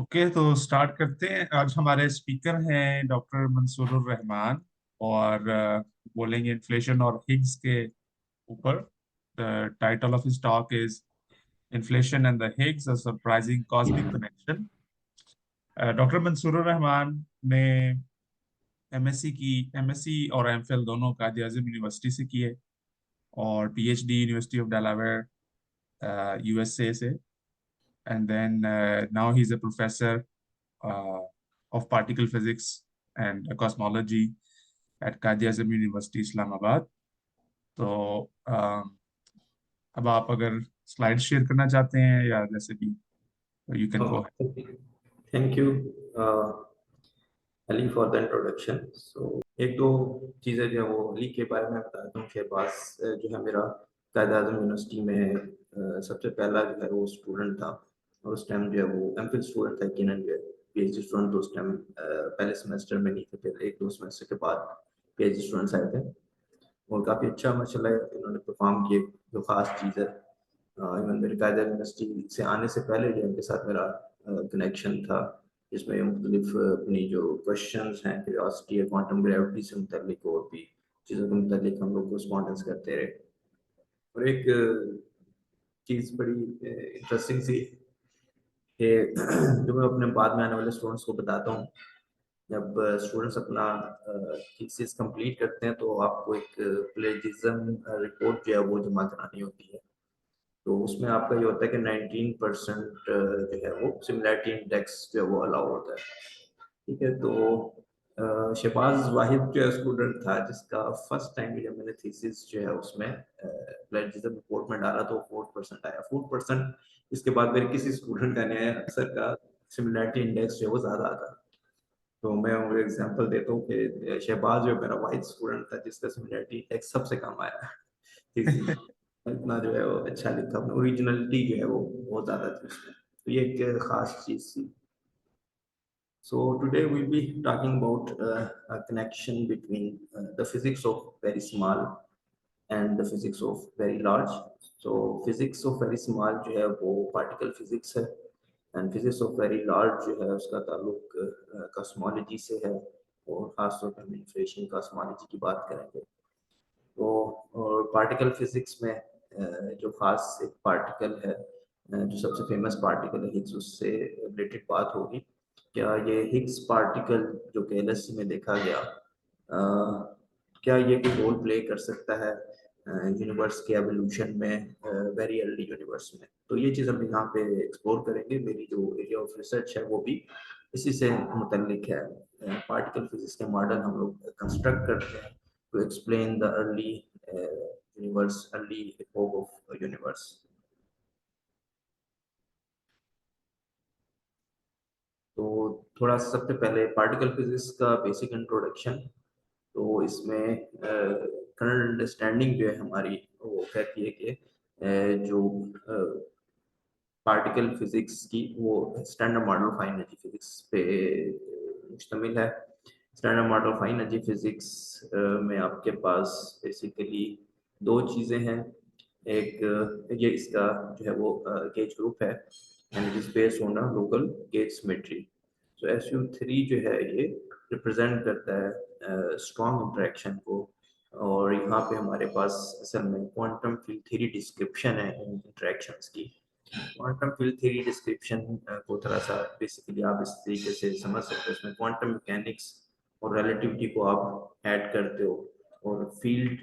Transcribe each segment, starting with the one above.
Okay, तो start करते हैं। आज हमारे स्पीकर हैं डॉक्टर मंसूरुर रहमान और बोलेंगे इन्फ्लेशन और हिग्स के ऊपर। The title of his talk is inflation and the Higgs, a surprising cosmic connection. Doctor Mansoorur Rahman ने एमएससी और एमफिल दोनों कायद आज़म यूनिवर्सिटी से किए और PhD university of Delaware USA से। And then now he is a professor uh, of particle physics and cosmology at Qaid Azam University, Islamabad. तो अब आप अगर स्लाइड शेयर करना चाहते हैं या जैसे भी, you can go. Thank you Ali for the introduction. So एक दो चीज़ें जो है वो अली के बारे में बताता हूँ। शहबाज जो है मेरा कायद आज़म यूनिवर्सिटी में सबसे पहला जो है वो स्टूडेंट था और उस टाइम जो है वो एमफिल स्टूडेंट था। यकीनन जो है पीएचडी स्टूडेंट तो उस टाइम पहले सेमेस्टर में नहीं थे, फिर एक दो सेमेस्टर के बाद पीएचडी स्टूडेंट्स आए थे और काफ़ी अच्छा माशाल्लाह इन्होंने परफॉर्म किए। जो ख़ास चीज़ है, इवन मेरे कायदा यूनिवर्सिटी से आने से पहले जो इनके साथ मेरा कनेक्शन था, जिसमें मुख्तलिफ अपनी जो क्वेश्चंस हैं, क्यूरियोसिटी है, क्वांटम ग्रेविटी से मुतल्लिक और भी चीज़ों के मुतल्लिक हम लोग रिस्पॉन्डेंस करते रहे। और एक चीज़ बड़ी इंटरेस्टिंग सी कि जो मैं अपने बाद में आने वाले स्टूडेंट्स को बताता हूँ, जब स्टूडेंट्स अपना थीसिस कंप्लीट करते हैं तो आपको एक प्लेजिज्म रिपोर्ट जो है वो जमा करानी होती है। तो उसमें आपका ये होता है कि 19% जो है वो सिमिलैरिटी इंडेक्स जो है वो अलाउ होता है। ठीक है, तो शहबाज वाहिद जो स्टूडेंट था जिसका फर्स्ट टाइम जब मैंने थीसिस जो है उसमें प्लेजिज्म रिपोर्ट में डाला तो 4% आया। 4%, इसके बाद मेरे किसी स्टूडेंट का नहीं आया। अक्सर का सिमिलैरिटी इंडेक्स जो है वो ज़्यादा आता है। तो मैं वो एग्जांपल देता हूँ कि शहबाज जो मेरा वाहिद स्टूडेंट था जिसका सिमिलैरिटी इंडेक्स सबसे कम आया थीसिस। इतना जो है वो अच्छा लिखा, अपना ओरिजिनलिटी जो है वो बहुत ज़्यादा थी उसमें। तो ये एक खास चीज़ थी। So today we'll be talking about a connection between the physics of very small and the physics of very large. So physics of very small जो है वो particle physics है and physics of very large जो है उसका ताल्लुक cosmology से है और खासतौर पर हम इन्फ्लेशन cosmology की बात करेंगे। तो और पार्टिकल फिजिक्स में जो खास एक पार्टिकल है, जो सबसे फेमस पार्टिकल है हिग्स, उससे रिलेटेड बात होगी। क्या ये हिग्स पार्टिकल जो कि एलएससी में देखा गया, क्या ये कोई रोल प्ले कर सकता है यूनिवर्स के एवोल्यूशन में, वेरी अर्ली यूनिवर्स में? तो ये चीज़ हम यहाँ पे एक्सप्लोर करेंगे। मेरी जो एरिया ऑफ रिसर्च है वो भी इसी से मुतल्लिक है। पार्टिकल फिजिक्स के मॉडल हम लोग कंस्ट्रक्ट करते हैं to explain the early universe, early epoch of universe. तो थोड़ा सबसे पहले पार्टिकल फिजिक्स का बेसिक इंट्रोडक्शन। तो इसमें करंट अंडरस्टैंडिंग जो है हमारी वो कहती है कि जो पार्टिकल फिजिक्स की वो standard model of energy physics पे मुश्तमिल है। Standard model of energy physics में आपके पास बेसिकली दो चीज़ें हैं। एक ये इसका जो है वो गेज ग्रुप है and it is based on a local gauge symmetry. So SU3 जो है ये रिप्रेजेंट करता है स्ट्रॉन्ग इंटरेक्शन को। और यहाँ पे हमारे पास असल में क्वांटम फील्ड थ्योरी डिस्क्रिप्शन है इन इंटरेक्शंस की। क्वांटम फील्ड थ्योरी डिस्क्रिप्शन को थोड़ा सा बेसिकली आप इस तरीके से समझ सकते हो। इसमें क्वांटम मैकेनिक्स और रिलेटिविटी को आप ऐड करते हो और फील्ड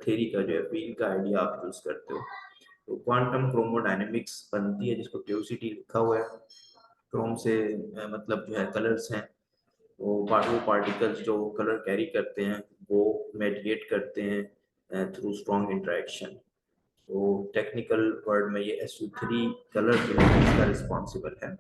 थ्योरी का जो है फील्ड का आइडिया आप यूज करते हो। तो क्वांटम क्रोमोडायनेमिक्स बनती है जिसको क्यूसिटी लिखा हुआ है। क्रोम से मतलब जो है कलर्स हैं, वो पार्टिकल्स जो कलर कैरी करते हैं वो मेडिएट करते हैं थ्रू स्ट्रॉन्ग इंटरेक्शन। तो टेक्निकल वर्ड में ये SU3 कलर जो है इसका रिस्पॉन्सिबल है।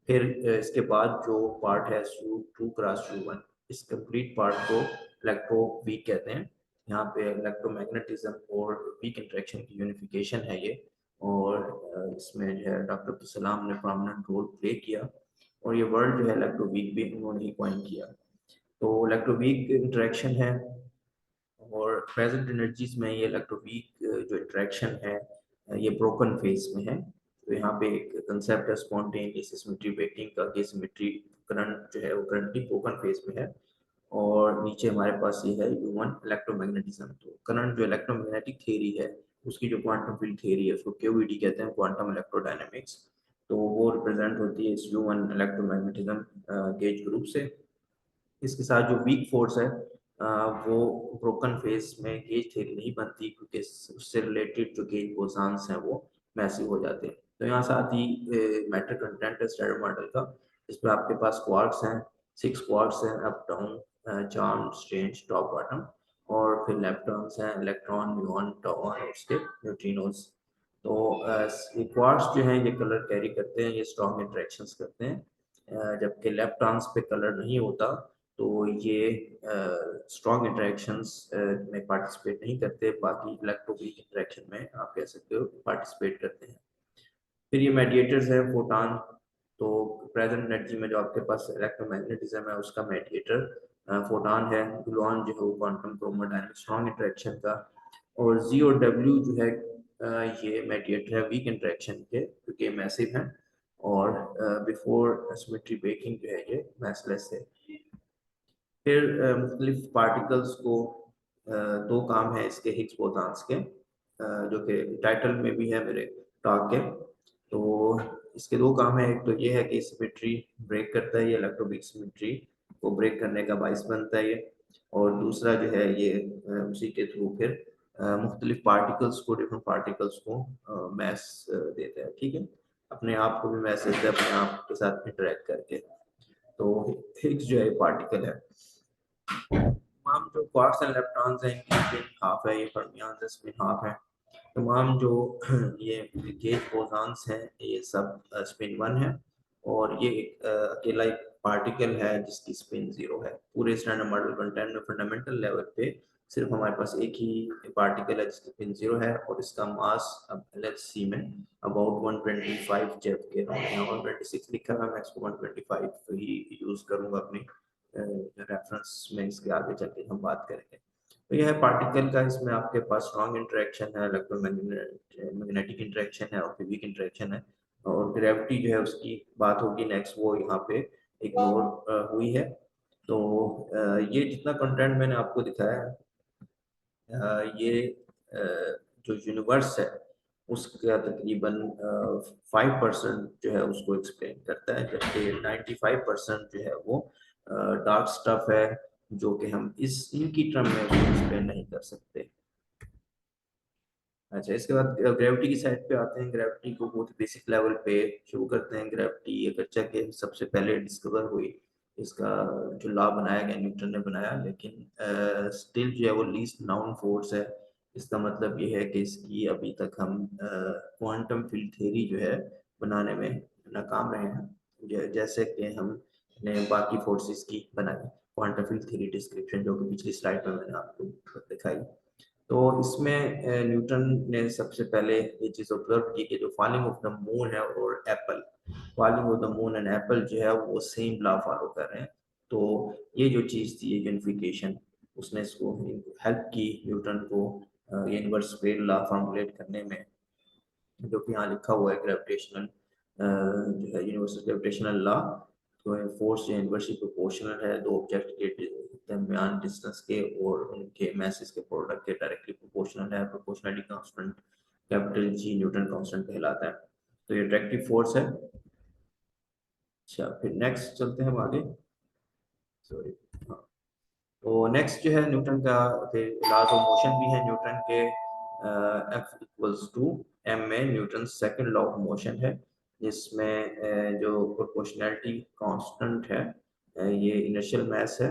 फिर इसके बाद जो पार्ट है SU2 क्रॉस U1, इस कंप्लीट पार्ट को इलेक्ट्रोवीक कहते हैं। यहाँ पे इलेक्ट्रोमैग्नेटिज्म और वीक इंटरेक्शन की यूनिफिकेशन है ये। और इसमें जो है डॉक्टर अब्दुल सलाम ने प्रोमिनेंट रोल प्ले किया और ये वर्ड जो है इलेक्ट्रोवीक भी उन्होंने ही कॉइन किया। तो इलेक्ट्रोवीक इंटरेक्शन है और प्रेजेंट एनर्जीज में ये इलेक्ट्रोवीक जो इंटरेक्शन है ये ब्रोकन फेज में है। तो यहाँ पे एक कंसेप्ट है स्पॉन्टेनियस सिमेट्री ब्रेकिंग का, कि सिमेट्री करंट जो है वो करंटली ओपन फेज में है। और नीचे हमारे पास ये है ह्यूमन इलेक्ट्रोमैग्नेटिज्म। तो करंट जो इलेक्ट्रोमैग्नेटिक थ्योरी है उसकी जो क्वांटम फील्ड थ्योरी है उसको क्यूईडी कहते हैं, क्वांटम इलेक्ट्रोडायनेमिक्स। तो वो रिप्रेजेंट होती है इस ह्यूमन इलेक्ट्रोमैग्नेटिज्म गेज ग्रुप से। इसके साथ जो वीक फोर्स है वो ब्रोकन फेज में गेज थ्योरी नहीं बनती, क्योंकि उससे रिलेटेड जो गेज बोसॉन्स हैं वो मैसिव हो जाते हैं। तो यहाँ साथ ही मैटर कंटेंट है स्टैंडर्ड मॉडल का, इसमें आपके पास क्वार्क्स हैं, 6 क्वार्क्स हैं, up down charm strange top bottom, और फिर लेप्टॉन्स हैं, इलेक्ट्रॉन म्यूऑन टॉन और उसके न्यूट्रिनोज। तो क्वार्क्स जो हैं ये कलर कैरी करते हैं, ये स्ट्रॉन्ग इंटरेक्शंस करते हैं, जबकि लेप्टॉन्स पे कलर नहीं होता, तो ये स्ट्रॉन्ग इंटरेक्शंस में पार्टिसिपेट नहीं करते, बाकी इलेक्ट्रोवीक इंटरेक्शन में आप कह सकते हो पार्टिसिपेट करते हैं। फिर ये मेडिएटर्स हैं फोटॉन। तो प्रेजेंट एनर्जी में जो आपके पास इलेक्ट्रोमैग्नेटिज्म है उसका मेडिएटर फोटॉन है, ग्लूऑन जो है वो क्वांटम क्रोमोडायनामिक स्ट्रॉन्ग इंटरेक्शन का, और जी और डब्ल्यू जो है ये मेडिएटर है वीक इंटरेक्शन के, क्योंकि मैसिव हैं, और बिफोर सिमेट्री ब्रेकिंग जो है ये मैसलेस है। फिर मुख्तलिफ पार्टिकल्स को दो काम है इसके हिग्स बोसॉन्स के, जो कि टाइटल में भी है मेरे टॉक के। तो इसके दो काम है, एक तो ये है कि सिमेट्री ब्रेक करता है, ये इलेक्ट्रोवीक सिमेट्री को ब्रेक करने का बाइस बनता है ये, और दूसरा जो है ये उसी के थ्रू फिर मुख्तलिफ पार्टिकल्स को, डिफरेंट पार्टिकल्स को मैस देता है, ठीक है, अपने आप को भी मैस देता है अपने आप के साथ इंटरेक्ट करके। तो हिग्स जो है पार्टिकल है। तमाम जो क्वार्ट्स एंड लेप्टॉन्स हैं इनकी स्पिन हाफ है, ये फर्मियंस है स्पिन हाफ है। तमाम जो ये गेज बोसॉन्स हैं ये सब स्पिन 1 है, और ये एक अकेला एक पार्टिकल है जिसकी स्पिन 0 है। पूरे स्टैंडर्ड मॉडल कंटेंट में फंडामेंटल लेवल पे सिर्फ हमारे पास एक ही पार्टिकल है जिसकी स्पिन 0 है, और इसका मास अब LHC में अबाउट 125 जेव के अराउंड है। 126 लिखा है, मैं इसको 125 ही यूज करूंगा अपनी रेफरेंस में, इसके आगे चल के हम बात करेंगे। तो यह है पार्टिकल का, इसमें आपके पास स्ट्रॉन्ग इंटरेक्शन है, इलेक्ट्रोमैग्नेटिक इंटरेक्शन है और वीक इंटरेक्शन है, और ग्रेविटी जो है उसकी बात होगी नेक्स्ट, वो यहाँ पे इग्नोर हुई है। तो ये जितना कंटेंट मैंने आपको दिखाया है, ये जो यूनिवर्स है उसका तकरीबन 5% जो है उसको एक्सप्लेन करता है, जबकि 95% जो है वो डार्क स्टफ है, जो कि हम इनकी टर्म में उसको एक्सप्लेन नहीं कर सकते। अच्छा, इसके बाद ग्रेविटी की साइड पे आते हैं। ग्रेविटी को बहुत बेसिक लेवल पे शुरू करते हैं। ग्रेविटी अगरचे के सबसे पहले डिस्कवर हुई, इसका जो लॉ बनाया गया न्यूटन ने बनाया, लेकिन स्टिल जो है वो लीस्ट नाउन फोर्स है। इसका मतलब ये है कि इसकी अभी तक हम क्वांटम फील्ड थ्योरी जो है बनाने में नाकाम रहे हैं, जैसे कि हमने बाकी फोर्सेस की बनाई क्वांटम फील्ड थ्योरी डिस्क्रिप्शन, जो कि पिछली स्लाइड में मैंने आपको दिखाई। तो इसमें न्यूटन ने सबसे पहले ये चीज़ ऑब्जर्व की कि जो फॉलिंग ऑफ द मून है और Apple, falling of the moon and Apple जो है वो सेम लॉ फॉलो कर रहे हैं। तो ये जो चीज़ थी यूनिफिकेशन, उसने इसको हेल्प की न्यूटन को यूनिवर्स स्क्वायर लॉ फॉर्मुलेट करने में, जो कि यहाँ लिखा हुआ है ग्रेविटेशनल जो है यूनिवर्सल ग्रेविटेशनल लॉ। तो फोर्स जो इनवर्सली प्रोपोर्शनल है दो ऑब्जेक्ट के दरमियान डिस्टेंस के और उनके मैसेज के प्रोडक्ट के डायरेक्टली प्रोपोर्शनल है। Proportionality constant capital G Newton constant कहलाता है। तो ये अट्रैक्टिव फोर्स है। अच्छा, फिर नेक्स्ट चलते हैं हम आगे। सॉरी, हाँ। तो नेक्स्ट जो है न्यूटन का फिर लॉज ऑफ मोशन भी है न्यूटन के। F इक्वल्स टू एम में Newton second law of motion है, जिसमें जो प्रोपोर्शनैलिटी कांस्टेंट है ये इनर्शियल मास है।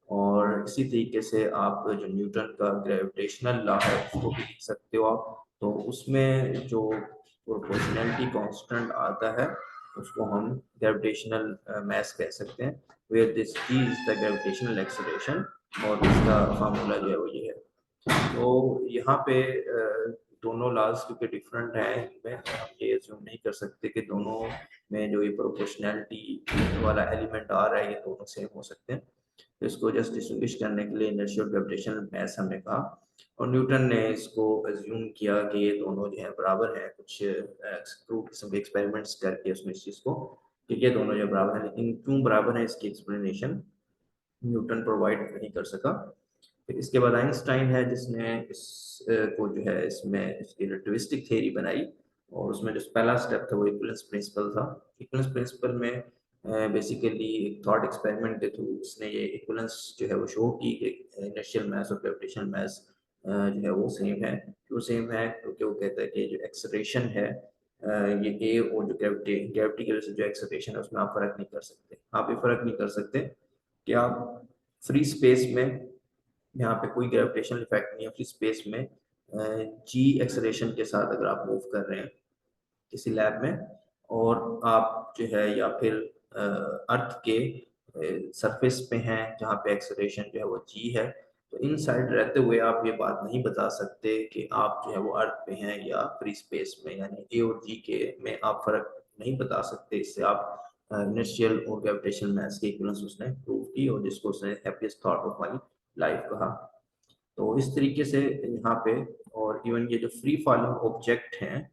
और इसी तरीके से आप जो न्यूटन का ग्रेविटेशनल लॉ है उसको भी लिख सकते हो आप। तो उसमें जो प्रोपोर्शनैलिटी कांस्टेंट आता है उसको हम ग्रेविटेशनल मास कह सकते हैं, where this G is the gravitational acceleration, और इसका फार्मूला जो है वो ये है। तो यहाँ पे दोनों लॉज क्योंकि डिफरेंट हैं, इनमें हम ये अज्यूम नहीं कर सकते कि दोनों में जो ये प्रोपोर्शनैलिटी वाला एलिमेंट आ रहा है ये दोनों सेम हो सकते हैं। तो इसको जस्ट डिस्टिंग्विश करने के लिए इनर्शियल ग्रेविटेशनल मास हमने कहा, और न्यूटन ने इसको एज्यूम किया कि ये दोनों जो है बराबर हैं, कुछ किस्म के एक्सपेरिमेंट्स करके उसमें इस चीज़ को कि ये दोनों जो बराबर हैं, लेकिन क्यों बराबर है इसकी एक्सप्लेनेशन न्यूटन प्रोवाइड नहीं कर सका। फिर इसके बाद आइंस्टाइन है जिसने इस को जो है इसमें इसकी रिलेटिविस्टिक थ्योरी बनाई, और उसमें जो पहला स्टेप था वो इक्विवेलेंस प्रिंसिपल था। इक्विवेलेंस प्रिंसिपल में बेसिकली एक थॉट एक्सपेरिमेंट के थ्रू उसने ये इक्विवेलेंस जो है वो शो की कि इनर्शियल मास और ग्रेविटेशनल मास जो है वो सेम है। क्यों सेम है? क्योंकि वो कहता है कि जो एक्सेलरेशन है ये ए, और जो ग्रेविटी की वजह से जो एक्सेलरेशन है उसमें आप फर्क नहीं कर सकते। आप ये फर्क नहीं कर सकते कि आप फ्री स्पेस में, यहाँ पे कोई ग्रेविटेशनल इफेक्ट नहीं है, फ्री स्पेस में जी एक्सेलरेशन के साथ अगर आप मूव कर रहे हैं किसी लैब में, और आप जो है या फिर अर्थ के सरफेस पे हैं जहाँ पे एक्सेलरेशन जो है वो जी है, तो इन साइड रहते हुए आप ये बात नहीं बता सकते कि आप जो है वो अर्थ पे हैं या फ्री स्पेस में, यानी ए और जी के में आप फर्क नहीं बता सकते। इससे आप इनर्शियल और ग्रेविटेशनल मास की इक्विवेलेंस उसने प्रूव की, और जिसको उसने happiest thought of my life कहा। तो इस तरीके से यहाँ पे, और इवन ये जो फ्री फॉलिंग ऑब्जेक्ट हैं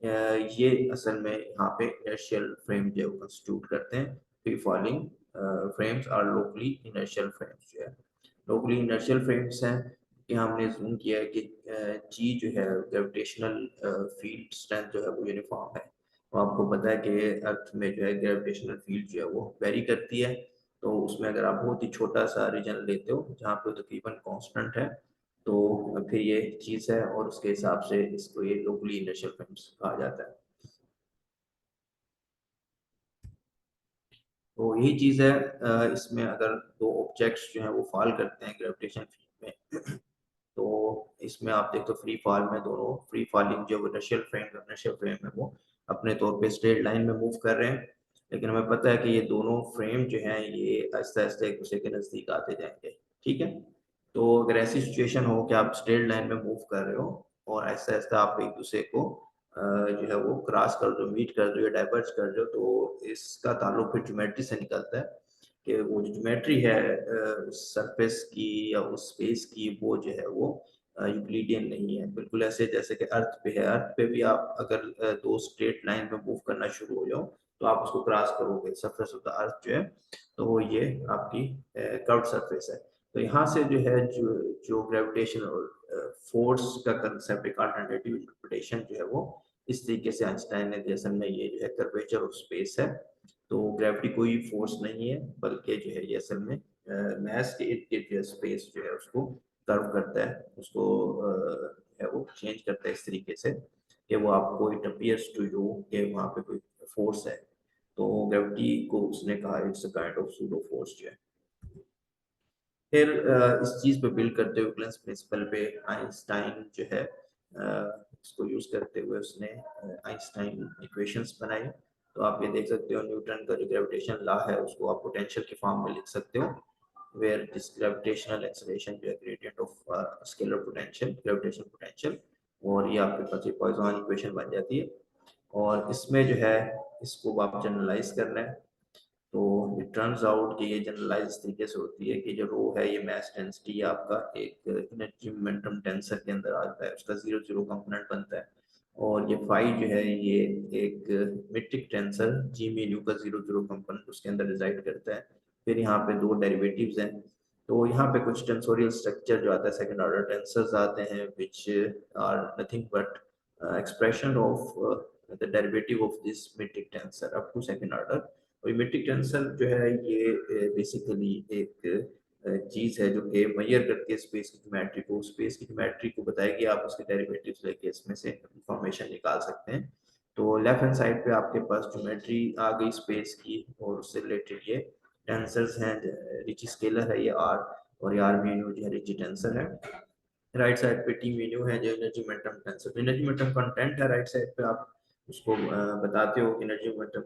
ये असल में यहाँ पे इनर्शियल फ्रेम जो कंस्टिट्यूट करते हैं। Free falling frames are locally inertial frames जो है, लोकली इनर्शियल फ्रेम्स हैं कि हमने जूम किया है कि जी जो है ग्रेविटेशनल फील्ड स्ट्रेंथ जो है वो यूनिफॉर्म है। तो आपको पता है कि अर्थ में जो है ग्रेविटेशनल फील्ड जो है वो वेरी करती है, तो उसमें अगर आप बहुत ही छोटा सा रीजन लेते हो जहाँ पे तकरीबन कांस्टेंट है, तो फिर ये चीज़ है, और उसके हिसाब से इसको ये लोकली इनर्शियल फ्रेम्स कहा जाता है। तो यही चीज़ है, इसमें अगर दो ऑब्जेक्ट्स जो हैं वो फॉल करते हैं ग्रेविटेशन फील्ड में, तो इसमें आप देखते हो फ्री फॉल में दोनों फ्री फॉलिंग जो इनर्शियल फ्रेम है वो अपने तौर पे स्ट्रेट लाइन में मूव कर रहे हैं, लेकिन हमें पता है कि ये दोनों फ्रेम जो हैं ये आहिस्ता आहिस्ता एक दूसरे के नज़दीक आते जाएंगे। ठीक है, तो अगर ऐसी सिचुएशन हो कि आप स्ट्रेट लाइन में मूव कर रहे हो और आहिस्ता आहिस्ता आप एक दूसरे को जो है वो क्रॉस कर दो, मीट कर दो या डाइवर्ज कर दो, तो इसका ताल्लुक फिर ज्योमेट्री से निकलता है कि वो जो ज्योमेट्री है उस सरफेस की या उस स्पेस की, वो जो है वो यूक्लिडियन नहीं है। बिल्कुल ऐसे जैसे कि अर्थ पे है, अर्थ पे भी आप अगर दो स्ट्रेट लाइन में मूव करना शुरू हो जाओ तो आप उसको क्रॉस करोगे सरफेस ऑफ द अर्थ जो है, तो ये आपकी कर्व्ड सरफेस है। तो यहाँ से जो है जो ग्रेविटेशन और फोर्स का कंसेप्ट, एक अल्टरनेटिव इंटरप्रिटेशन जो है वो इस तरीके से आइंस्टाइन ने दिया। असल में ये जो है कर्वेचर ऑफ स्पेस है, तो ग्रेविटी कोई फोर्स नहीं है, बल्कि जो है ये असल में मैस के इर्द गिर्द जो स्पेस जो है उसको कर्व करता है, उसको है वो चेंज करता है इस तरीके से कि वो आपको इट अपीयर्स टू यू कि वहाँ पे कोई फोर्स है। तो ग्रेविटी को उसने कहा it's a kind of pseudo force जो है। फिर इस चीज़ पे बिल्ड करते हुए प्लेन्स प्रिंसिपल पे आइंस्टाइन जो है इसको यूज करते हुए उसने आइंस्टाइन इक्वेशंस बनाई। तो आप ये देख सकते हो न्यूटन का जो ग्रेविटेशन लॉ है उसको आप पोटेंशियल के फॉर्म में लिख सकते हो, वेयर दिस ग्रेविटेशनल एक्सेलरेशन जो है gradient of scalar potential, gravitation potential, और ये आपके पास ये पॉइसन इक्वेशन बन जाती है। और इसमें जो है इसको आप जनरलाइज करना है, तो इट टर्न्स आउट कि ये जनरलाइज इस तरीके से होती है कि जो रो है ये मास डेंसिटी आपका एक एनर्जी मोमेंटम टेंसर के अंदर आता है, उसका 0 0 कंपोनेंट बनता है, और ये फाई जो है ये एक मीट्रिक टेंसर जी म्यू का 0 0 कंपोनेंट उसके अंदर रिजाइड करता है। फिर यहाँ पे दो डेरिवेटिव्स हैं, तो यहाँ पे कुछ टेंसोरियल स्ट्रक्चर जो आता है सेकंड ऑर्डर टेंसर्स आते हैं which are nothing but expression of the derivative of this metric tensor up to second order. और मीट्रिक टेंसर जो है ये बेसिकली एक चीज है जो कि मेजर करके स्पेस की ज्योमेट्री को, स्पेस की ज्योमेट्री को बताएगी, आप उसके डेरिवेटिव्स लेके इसमें से इंफॉर्मेशन निकाल सकते हैं। तो लेफ्ट हैंड साइड पे आपके पास ज्योमेट्री आ गई स्पेस की, और उससे रिलेटेड ये टेंसर्स हैं, रिची स्केलर है ये आर, और ये आर म्यू जो है रिची टेंसर है। राइट साइड पे टी म्यू है जो energy momentum tensor, energy momentum content है राइट साइड पे, आप उसको बताते हो कि एनर्जी मोमेंटम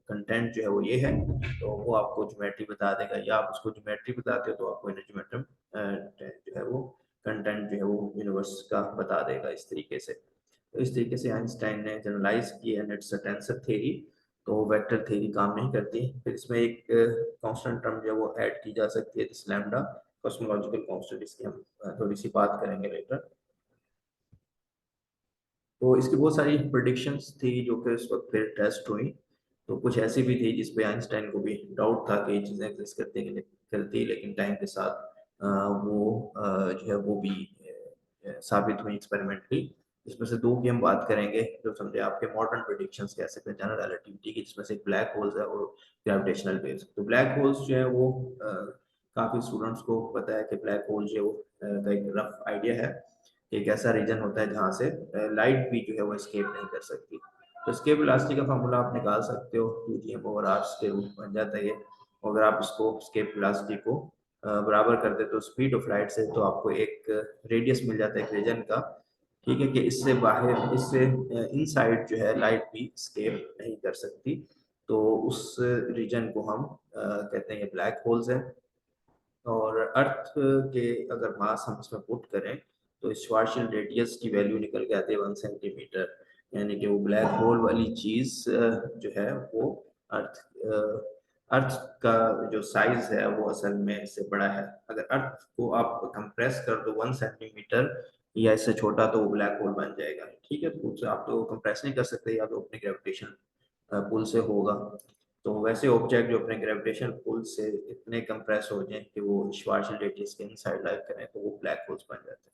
कंटेंट जो है वो ये है, तो वो आपको ज्योमेट्री बता देगा, या आप उसको ज्योमेट्री बताते हो तो आपको एनर्जी मोमेंटम जो है वो कंटेंट जो है वो यूनिवर्स का बता देगा इस तरीके से। तो इस तरीके से आइंस्टाइन ने जनरलाइज किया इट्स अ टेंसर थ्योरी। तो वेक्टर थ्योरी काम नहीं करती। फिर इसमें एक कांस्टेंट टर्म जो है वो ऐड की जा सकती है, जिस लैम्डा कॉस्मोलॉजिकल कांस्टेंट, इसकी हम थोड़ी सी बात करेंगे लेटर। तो इसकी बहुत सारी प्रिडिक्शंस थी जो कि उस वक्त फिर टेस्ट हुई। तो कुछ ऐसी भी थी जिस पे आइंस्टाइन को भी डाउट था कि ये चीज़ें एग्जिस्ट करती, लेकिन टाइम के साथ जो है वो भी साबित हुई एक्सपेरिमेंटली। इसमें से दो की हम बात करेंगे जो समझे आपके मॉडर्न प्रिडिक्शंस कह सकते हैं जनरल रिलेटिविटी की, जिसमें से ब्लैक होल्स है और ग्रेविटेशनल वेव्स। तो ब्लैक होल्स जो है वो काफ़ी स्टूडेंट्स को पता है कि ब्लैक होल जो है वो का एक रफ आइडिया है, एक ऐसा रीजन होता है जहाँ से लाइट भी जो है वो एस्केप नहीं कर सकती। तो एस्केप वेलोसिटी का फॉर्मूला आप निकाल सकते हो, 2gm/r के रूप बन जाता है ये। अगर आप इसको एस्केप वेलोसिटी को बराबर कर दे तो स्पीड ऑफ लाइट से, तो आपको एक रेडियस मिल जाता है एक रीजन का, ठीक है, कि इससे बाहर, इससे इनसाइड जो है लाइट भी एस्केप नहीं कर सकती। तो उस रीजन को हम कहते हैं ब्लैक होल्स है। और अर्थ के अगर मास हम इसमें पुट करें तो श्वार्शियल रेडियस की वैल्यू निकल के आती है 1 सेंटीमीटर, यानी कि वो ब्लैक होल वाली चीज जो है वो अर्थ अर्थ का जो साइज है वो असल में इससे बड़ा है। अगर अर्थ को आप कंप्रेस कर दो 1 सेंटीमीटर या इससे छोटा तो वो ब्लैक होल बन जाएगा, ठीक है। तो उससे आप तो कंप्रेस नहीं कर सकते, या तो अपने ग्रेविटेशन पुल से होगा। तो वैसे ऑब्जेक्ट जो अपने ग्रेविटेशन पुल से इतने कंप्रेस हो जाएं कि वो श्वार्शियल रेडियस के इनसाइड लाइक करें तो वो ब्लैक होल्स बन जाते हैं।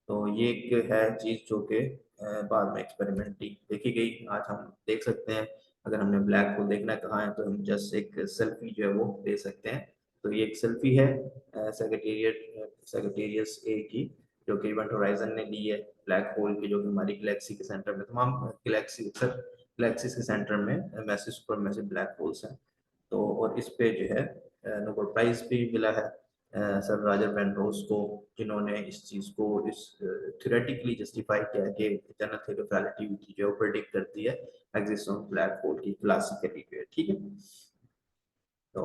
तो ये एक है चीज़ जो कि बाद में एक्सपेरिमेंटली देखी गई। आज हम देख सकते हैं, अगर हमने ब्लैक होल देखना कहाँ है तो हम जस्ट एक सेल्फी जो है वो ले सकते हैं। तो ये एक सेल्फी है सैजिटेरियस ए की, जो कि इवेंट होराइजन ने ली है ब्लैक होल की, जो कि हमारी गैलेक्सी के सेंटर में, तमाम गैलेक्सीज के सेंटर में massive super massive black holes हैं। तो और इस पे जो है नोबेल प्राइज भी मिला है सर रॉजर पेनरोज को, जिन्होंने इस चीज को इस थ्योरेटिकली जस्टिफाई किया कि जनरल थ्योरी ऑफ रिलेटिविटी जो प्रेडिक्ट करती है एग्जिस्टेंस ऑफ ब्लैक होल की क्लासिकली, ठीक है। तो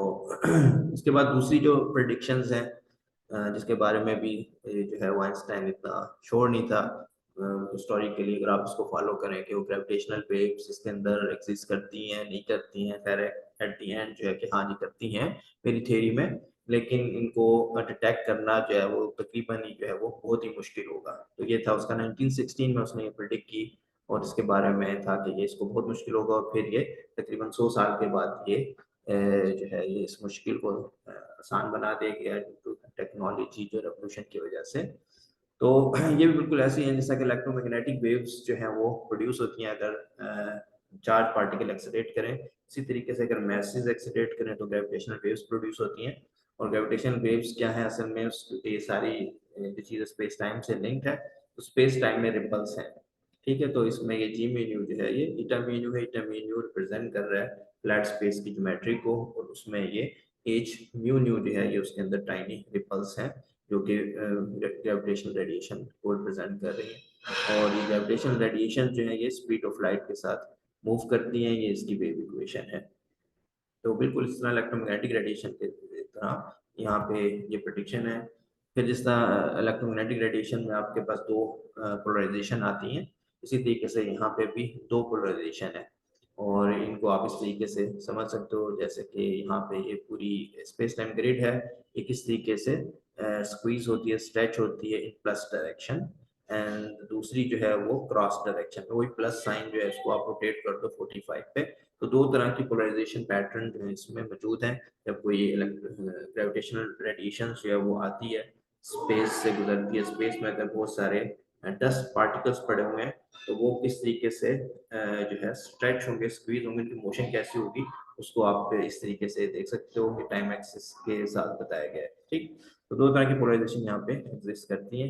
इसके बाद दूसरी जो प्रेडिक्शंस हैं जिसके बारे में भी जो है वो आइंस्टाइन इतना श्योर नहीं था हिस्टोरिकली, अगर आप इसको फॉलो करें कि वो ग्रेविटेशनल वेव्स इसके अंदर एग्जिस्ट करती हैं नहीं करती हैं। खैर एट द एंड जो है कि हाँ जी करती हैं मेरी थ्योरी में, लेकिन इनको डिटेक्ट करना जो है वो तकरीबन ही जो है वो बहुत ही मुश्किल होगा। तो ये था उसका 1916 में उसने ये प्रिडिक्ट की, और इसके बारे में था कि ये इसको बहुत मुश्किल होगा, और फिर ये तकरीबन 100 साल के बाद ये जो है ये इस मुश्किल को आसान बना देगा टेक्नोलॉजी जो रेवोल्यूशन की वजह से। तो ये भी बिल्कुल ऐसी हैं जैसा कि इलेक्ट्रोमैग्नेटिक वेव्स जो हैं वो प्रोड्यूस होती हैं अगर चार्ज पार्टिकल एक्सीलरेट करें। इसी तरीके से अगर मैसेज एक्सीलरेट करें तो ग्रेविटेशनल वेव्स प्रोड्यूस होती हैं। और ग्रेविटेशनल वेव्स क्या है असल में, ये सारी जो चीज़ें स्पेस टाइम से लिंक्ड है, तो स्पेस टाइम में रिपल्स हैं, ठीक है। तो इसमें ये जी म्यू जो है ये ईटा म्यू है, ईटा म्यू रिप्रेजेंट कर रहा है फ्लैट स्पेस की ज्योमेट्री को, और उसमें ये एच म्यू जो है ये उसके अंदर टाइनी रिपल्स हैं जो कि ग्रेविटेशनल रेडिएशन को रिप्रेजेंट कर रही है। और ये ग्रेविटेशनल रेडिएशन जो है ये स्पीड ऑफ लाइट के साथ मूव करती हैं, ये इसकी वेव इक्वेशन है। तो बिल्कुल इस तरह इलेक्ट्रोमैग्नेटिक रेडिएशन के तरह यहाँ पे ये प्रोडिक्शन है। फिर जिस तरह इलेक्ट्रोमैग्नेटिक रेडिएशन में आपके पास दो पोलराइजेशन आती हैं, इसी तरीके से यहाँ पे भी दो पोलराइजेशन है। और इनको आप इस तरीके से समझ सकते हो जैसे कि यहाँ पे ये पूरी स्पेस टाइम ग्रिड है, ये किस तरीके से स्क्वीज होती है, स्ट्रेच होती है इन प्लस डायरेक्शन, एंड दूसरी जो है वो क्रॉस डायरेक्शन में, वही प्लस साइन जो है इसको आप रोटेट कर दो 45 पे। तो दो तरह की पोलराइजेशन पैटर्न जो है इसमें मौजूद हैं। जब कोई ग्रेविटेशनल रेडिएशन जो है वो आती है स्पेस से गुजरती है, स्पेस में अगर बहुत सारे डस्ट पार्टिकल्स पड़े हुए हैं तो वो किस तरीके से जो है स्ट्रेच होंगे, स्क्वीज होंगे, उनकी मोशन कैसी होगी, उसको आप इस तरीके से देख सकते हो कि टाइम एक्सिस के साथ बताया गया है, ठीक। तो दो तरह की पोलराइजेशन यहाँ पे एग्जिस्ट करती है।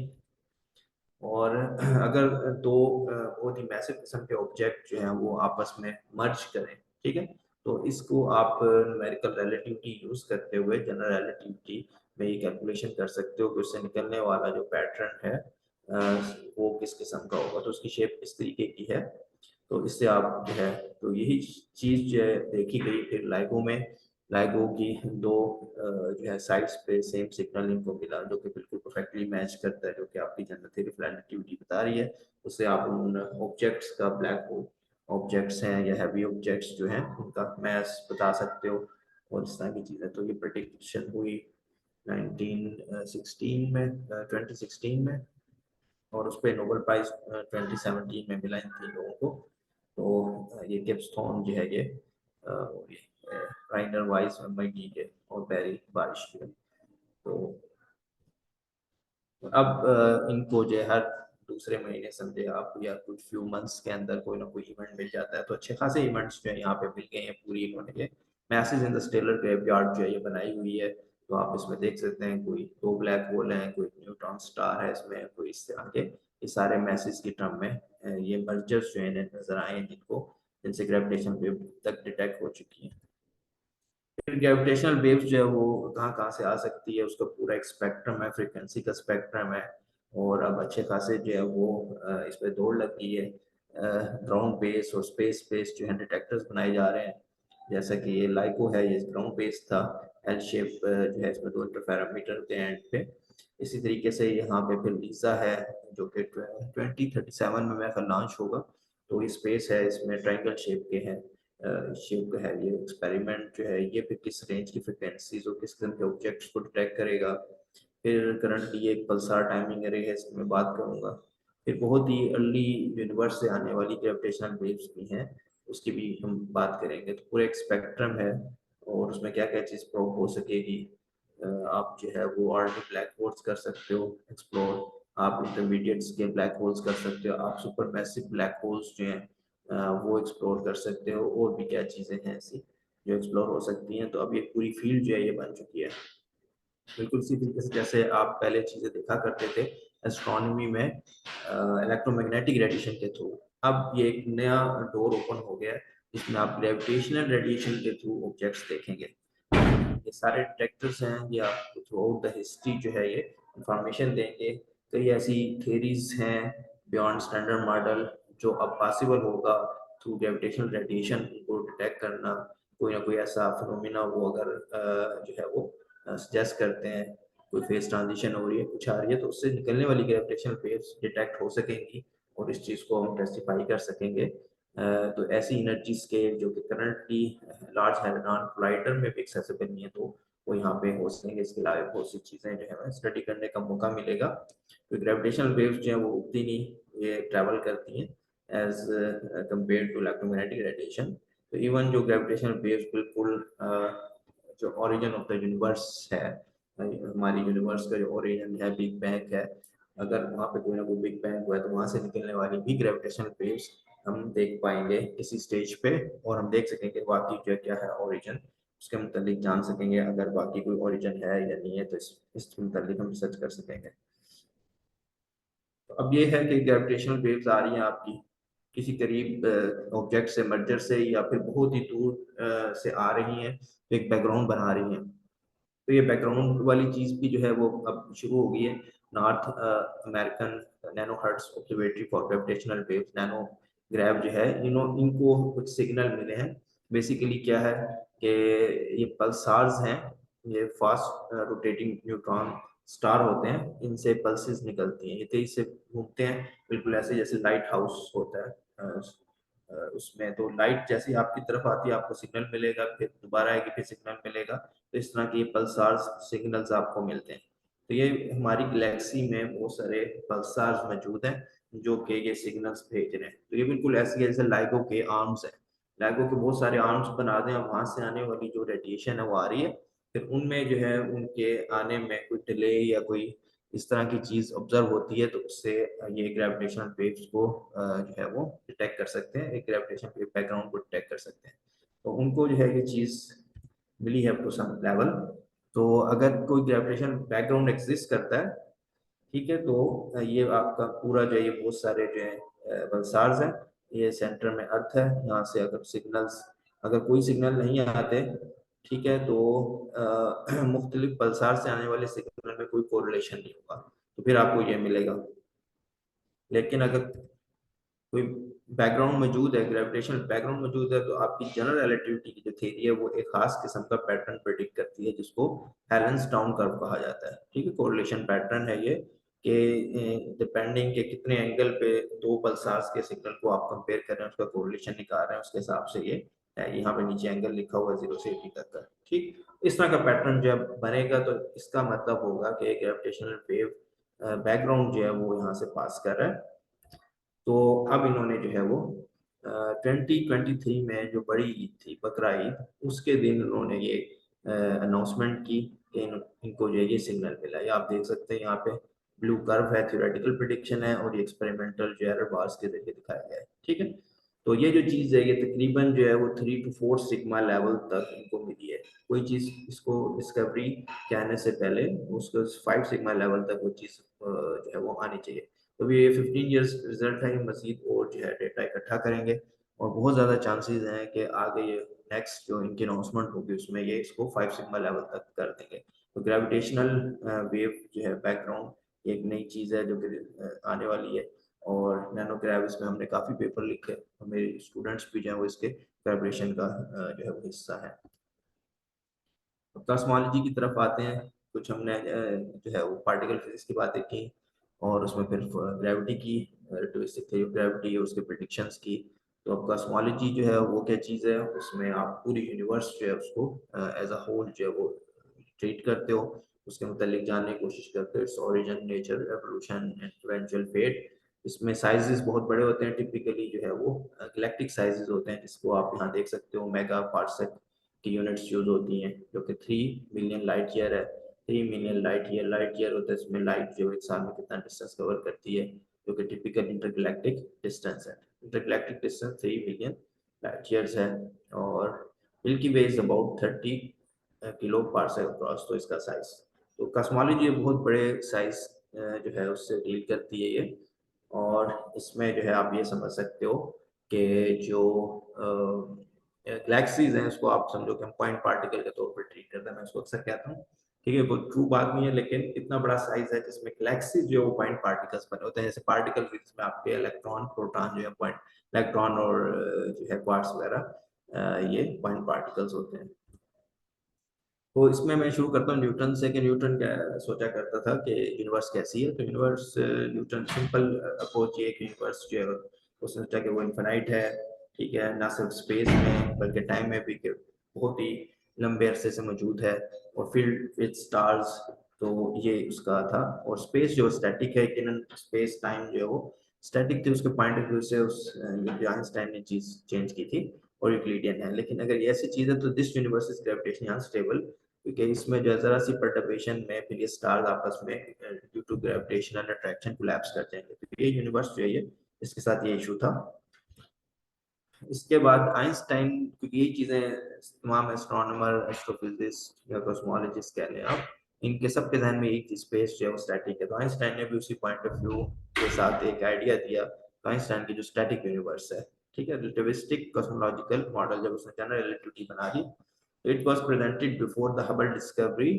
और अगर दो बहुत ही मैसिव किस्म के ऑब्जेक्ट जो हैं वो आपस में मर्ज करें, ठीक है, तो इसको आप न्यूमेरिकल रिलेटिविटी यूज करते हुए जनरल रिलेटिविटी में ये कैलकुलेशन कर सकते हो कि उससे निकलने वाला जो पैटर्न है वो किस किस्म का होगा, तो उसकी शेप किस तरीके की है। तो इससे आप जो है, तो यही चीज़ जो है देखी गई फिर लाइगो में। लाइगो की दो जो है साइड्स पे सेम सिग्नल इनको मिला जो कि बिल्कुल परफेक्टली मैच करता है, जो कि आपकी जनरल थ्योरी ऑफ रिलेटिविटी बता रही है। उससे आप उन ऑब्जेक्ट्स का ब्लैक होल ऑब्जेक्ट्स हैं या हैवी ऑब्जेक्ट्स जो हैं उनका मास बता सकते हो और इस तरह की चीज़ें। तो ये प्रेडिक्शन हुई 1916 में 2016 में, और उस पर नोबेल प्राइज 2017 में मिला इन तीन लोगों को। तो ये गिब्स थॉर्न जो है ये राइनर वाइस मैकगीगे और बैरी बारिश जो है। तो अब इनको जो है हर दूसरे महीने समझे आप या कुछ फ्यू मंथ्स के अंदर कोई ना कोई इवेंट मिल जाता है। तो अच्छे खासे इवेंट्स जो है यहाँ पे मिल गए हैं। पूरी इन्होंने ये message in the stellar graveyard जो है ये बनाई हुई है। तो आप इसमें देख सकते हैं कोई 2 ब्लैक होल हैं, कोई न्यूट्रॉन स्टार है इसमें, कोई इस तरह के ये सारे मैसेज की टर्म में ये मर्जर्स जो है नजर आए हैं जिनको जिनसे ग्रेविटेशन वेव तक डिटेक्ट हो चुकी है। ग्रेविटेशनल वेव्स जो है वो कहाँ कहाँ से आ सकती है, उसका पूरा एक स्पेक्ट्रम है, फ्रीक्वेंसी का स्पेक्ट्रम है। और अब अच्छे खासे जो है वो इस पे दौड़ लग गई है। ग्राउंड बेस और स्पेस बेस जो है डिटेक्टर्स बनाए जा रहे हैं। जैसा कि ये लाइको है, ये ग्राउंड बेस था, एल शेप जो है इसमें 2 इंटरफेरोमीटर होते हैं एंड पे। इसी तरीके से यहाँ पे फिर लीजा है जो कि 2037 में मेरा लॉन्च होगा। तो ये स्पेस है, इसमें ट्रायंगल शेप के हैं शेप का है ये एक्सपेरिमेंट जो है ये फिर किस रेंज की फ्रिक्वेंसीज और किस किस्म के ऑब्जेक्ट्स को डिटेक्ट करेगा। फिर करंटली एक पल्सार टाइमिंग एरे है, इसकी मैं बात करूंगा। फिर बहुत ही अर्ली यूनिवर्स से आने वाली ग्रेविटेशनल वेव्स भी हैं, उसकी भी हम बात करेंगे। तो पूरा एक स्पेक्ट्रम है और उसमें क्या क्या चीज़ प्रोब हो सकेगी। आप जो है वो अर्ली ब्लैक होल्स कर सकते हो एक्सप्लोर, आप इंटरमीडिएट स्केल ब्लैक होल्स कर सकते हो, आप सुपर मैसिव ब्लैक होल्स जो हैं वो एक्सप्लोर कर सकते हो। और भी क्या चीज़ें हैं ऐसी जो एक्सप्लोर हो सकती हैं। तो अब ये पूरी फील्ड जो है ये बन चुकी है। बिल्कुल इसी तरीके से जैसे आप पहले चीज़ें देखा करते थे एस्ट्रोनॉमी में इलेक्ट्रोमैग्नेटिक रेडिएशन के थ्रू, अब ये एक नया डोर ओपन हो गया है जिसमें आप ग्रेविटेशनल रेडिएशन के थ्रू ऑब्जेक्ट्स देखेंगे। ये सारे डिटेक्टर्स हैं, ये आपको थ्रू आउट द हिस्ट्री जो है ये इंफॉर्मेशन देंगे। कई ऐसी थेरीज हैं बियॉन्ड स्टैंडर्ड मॉडल जो अब पॉसिबल होगा थ्रू ग्रेविटेशनल रेडिएशन को डिटेक्ट करना। कोई ना कोई ऐसा फिनोमिना वो अगर जो है वो सजेस्ट करते हैं, कोई फेस ट्रांजिशन हो रही है, कुछ आ रही है, तो उससे निकलने वाली ग्रेविटेशनल वेव्स डिटेक्ट हो सकेंगी और इस चीज़ को हम टेस्टिफाई कर सकेंगे। तो ऐसी एनर्जी स्केल जो कि करंटली लार्ज हैड्रॉन कोलाइडर में भी एक्सेसिबल नहीं है, तो वो यहाँ पे हो सकेंगे। इसके अलावा बहुत सी चीज़ें जो है हमें स्टडी करने का मौका मिलेगा। तो ग्रेविटेशनल वेव्स जो है वो उगती नहीं, ये ट्रैवल करती हैं as compare to electromagnetic radiation. तो इवन जो ग्रेविटेशनल वेव्स बिल्कुल जो ओरिजिन ऑफ द यूनिवर्स है, हमारी यूनिवर्स का जो ओरिजिन है बिग बैंग है, अगर वहाँ पे कोई ना कोई बिग बैंग हुआ है तो वहाँ से निकलने वाली भी ग्रेविटेशनल वेव्स हम देख पाएंगे किसी स्टेज पे। और हम देख सकेंगे वाकई जो क्या है ओरिजिन, उसके मुतालिक जान सकेंगे अगर बाकी कोई ओरिजिन है या नहीं है, तो इस मुतालिक हम रिसर्च कर सकेंगे। तो अब ये है कि ग्रेविटेशनल वेव्स आ रही हैं आपकी किसी करीब ऑब्जेक्ट से, मर्जर से, या फिर बहुत ही दूर से आ रही हैं तो एक बैकग्राउंड बना रही हैं। तो ये बैकग्राउंड वाली चीज भी जो है वो अब शुरू हो गई है। North American nano hertz observatory for gravitational waves, nano grav जो है इनको कुछ सिग्नल मिले हैं। बेसिकली क्या है कि ये पल्सार्स हैं, ये फास्ट रोटेटिंग न्यूट्रॉन स्टार होते हैं, इनसे पल्सेस निकलती हैं, ये तेजी से घूमते हैं बिल्कुल ऐसे जैसे लाइट हाउस होता है। उसमें तो लाइट जैसे ही आपकी तरफ आती है आपको सिग्नल मिलेगा, फिर दोबारा आएगी फिर सिग्नल मिलेगा। तो इस तरह के पल्सार्स सिग्नल्स आपको मिलते हैं। तो ये हमारी गैलेक्सी में बहुत सारे पल्सार्स मौजूद हैं जो कि ये सिग्नल्स भेज रहे हैं। तो ये बिल्कुल ऐसी है जैसे लाइगो के आर्म्स है, लाइगो के बहुत सारे आर्म्स बना दें, वहां से आने वाली जो रेडिएशन है वो आ रही है, फिर उनमें जो है उनके आने में कोई डिले या कोई इस तरह की चीज ऑब्जर्व होती है, तो उससे ये ग्रेविटेशनल वेव्स को जो है वो डिटेक्ट कर सकते हैं, एक ग्रेविटेशन वेव बैकग्राउंड को डिटेक्ट कर सकते हैं। तो उनको जो है ये चीज मिली है टू सम लेवल। तो अगर कोई ग्रेविटेशन बैकग्राउंड एग्जिस्ट करता है, ठीक है, तो ये आपका पूरा जो है ये बहुत सारे जो है पल्सार्स हैं, ये सेंटर में अर्थ है, यहाँ से अगर सिग्नल्स, अगर कोई सिग्नल नहीं आते, ठीक है, तो मुख्तलिफ पल्सार से आने वाले सिग्नल में कोई कोरिलेशन नहीं होगा, तो फिर आपको ये मिलेगा। लेकिन अगर कोई बैकग्राउंड मौजूद है, ग्रेविटेशनल बैकग्राउंड मौजूद है, तो आपकी जनरल रिलेटिविटी की जो थ्योरी है वो एक खास किस्म का पैटर्न प्रेडिक्ट करती है जिसको हेलेंस डाउन कर्व कहा जाता है। ठीक है, कोरिलेशन पैटर्न है ये। कि डिपेंडिंग के कितने एंगल पे दो पल्सार्स के सिग्नल को आप कंपेयर कर रहे हैं, उसका कोरिलेशन निकाल रहे हैं, उसके हिसाब से ये यहाँ पे नीचे एंगल लिखा हुआ है 0 से 80 तक का। ठीक, इस तरह का पैटर्न जब बनेगा तो इसका मतलब होगा कि ग्रेविटेशनल वेव बैकग्राउंड जो है वो यहाँ से पास कर रहा है। तो अब इन्होंने जो है वो 2023 में जो बड़ी ईद थी, बकरा ईद, उसके दिन उन्होंने ये अनाउंसमेंट की कि इनको जो है ये सिग्नल मिला। ये आप देख सकते हैं यहाँ पे ब्लू कर्व है, थ्योरेटिकल प्रिडिक्शन है, और ये एक्सपेरिमेंटल जो एरर बार्स के जरिए दिखाया गया है। ठीक है, तो ये जो चीज़ है ये तकरीबन जो है वो 3 to 4 सिग्मा लेवल तक इनको मिली है। कोई चीज़ इसको डिस्कवरी के आने से पहले उसको 5 सिग्मा लेवल तक वो चीज़ जो है वो आनी चाहिए। तो ये 15 इयर्स रिजल्ट है, मजीद और जो है डेटा इकट्ठा करेंगे, और बहुत ज़्यादा चांसेस हैं कि आगे ये नेक्स्ट जो इनकी अनाउंसमेंट होगी उसमें ये इसको 5 सिग्मा लेवल तक कर देंगे। तो ग्रेविटेशनल वेव जो है बैकग्राउंड एक नई चीज़ है जो कि आने वाली है, और नैनोग्रेव इसमें हमने काफ़ी पेपर लिखे, और मेरे स्टूडेंट्स भी जो है वो इसके ग्रेविटेशन का जो है वो हिस्सा है। कॉस्मोलॉजी की तरफ आते हैं, कुछ हमने जो है वो पार्टिकल फिजिक्स की बातें की, और उसमें फिर ग्रेविटी की, रिलेटिविस्टिक थ्योरी ऑफ ग्रेविटी, उसके प्रेडिक्शंस की। तो अब कॉस्मोलॉजी जो है वो क्या चीज़ है, उसमें आप पूरी यूनिवर्स जो है उसको एज अ होल जो है वो ट्रीट करते हो, उसके मुतालिक जानने की कोशिश करते हो, its origin, nature, evolution and eventual fate. इसमें साइजेस बहुत बड़े होते हैं, टिपिकली जो है वो गैलेक्टिक साइजेस होते हैं, जिसको आप यहाँ देख सकते हो मेगा पार्सेक की यूनिट्स यूज होती हैं, जो कि 3 मिलियन लाइट ईयर है। 3 मिलियन लाइट ईयर होता है, इसमें लाइट जो एक साल में कितना डिस्टेंस कवर करती है, जो कि टिपिकल इंटरगैलेक्टिक डिस्टेंस है। Intergalactic distance 3 million light years है, और milky way is about 30 kilo parsec across, तो इसका साइज। तो कॉस्मोलॉजी बहुत बड़े साइज जो है उससे डील करती है ये, और इसमें जो है आप ये समझ सकते हो कि जो गैलेक्सीज हैं उसको आप समझो कि हम पॉइंट पार्टिकल के तौर पर ट्रीट करते हैं, मैं उसको अक्सर कहता हूँ। ठीक है, कोई ट्रू बात नहीं है, लेकिन इतना बड़ा साइज है जिसमें गैलेक्सीज जो है वो पॉइंट पार्टिकल्स बने होते हैं, जैसे पार्टिकल फिजिक्स में आपके इलेक्ट्रॉन, प्रोटॉन जो है पॉइंट, इलेक्ट्रॉन और जो है क्वार्ट्स वगैरह ये पॉइंट पार्टिकल्स होते हैं। तो इसमें मैं शुरू करता हूँ न्यूटन से, कि न्यूटन क्या सोचा करता था कि यूनिवर्स कैसी है। तो यूनिवर्स, न्यूटन सिंपल अप्रोच ये कि यूनिवर्स जो है उसने सोचा कि वो इन्फिनाइट है। ठीक है, ना सिर्फ स्पेस में बल्कि टाइम में भी, कि बहुत ही लंबे अरसे से मौजूद है, और फील्ड विद स्टार्स, तो ये उसका था। और स्पेस जो स्टैटिक है, कि स्पेस टाइम जो है वो स्टैटिक थी, उसके पॉइंट ऑफ व्यू से उस आइंस्टाइन ने चीज चेंज की थी, और यूक्लिडियन है। लेकिन अगर ये ऐसी चीज है तो this universe is gravitationally unstable, क्योंकि इसमें जो है जरा सी परटर्बेशन में फिर ये स्टार्स आपस में due to gravitational attraction collapse कर जाएंगे। तो ये यूनिवर्स जो है ये, इसके साथ ये इशू था। इसके बाद आइंस्टाइन, क्योंकि ये चीजें तमाम एस्ट्रोनॉमर, एस्ट्रोफिजिस्ट या कॉस्मोलॉजिस्ट कह लें आप, इनके सबके जहन में एक स्पेस जो है वो स्टैटिक है। तो आइंस्टाइन ने भी उसी पॉइंट ऑफ व्यू के साथ एक आइडिया दिया। तो आइंस्टाइन की जो स्टैटिक यूनिवर्स है, ठीक है, रिलेटिविस्टिक कॉस्मोलॉजिकल मॉडल जब उसने जनरल रिलेटिविटी बना दी, it was presented before the Hubble discovery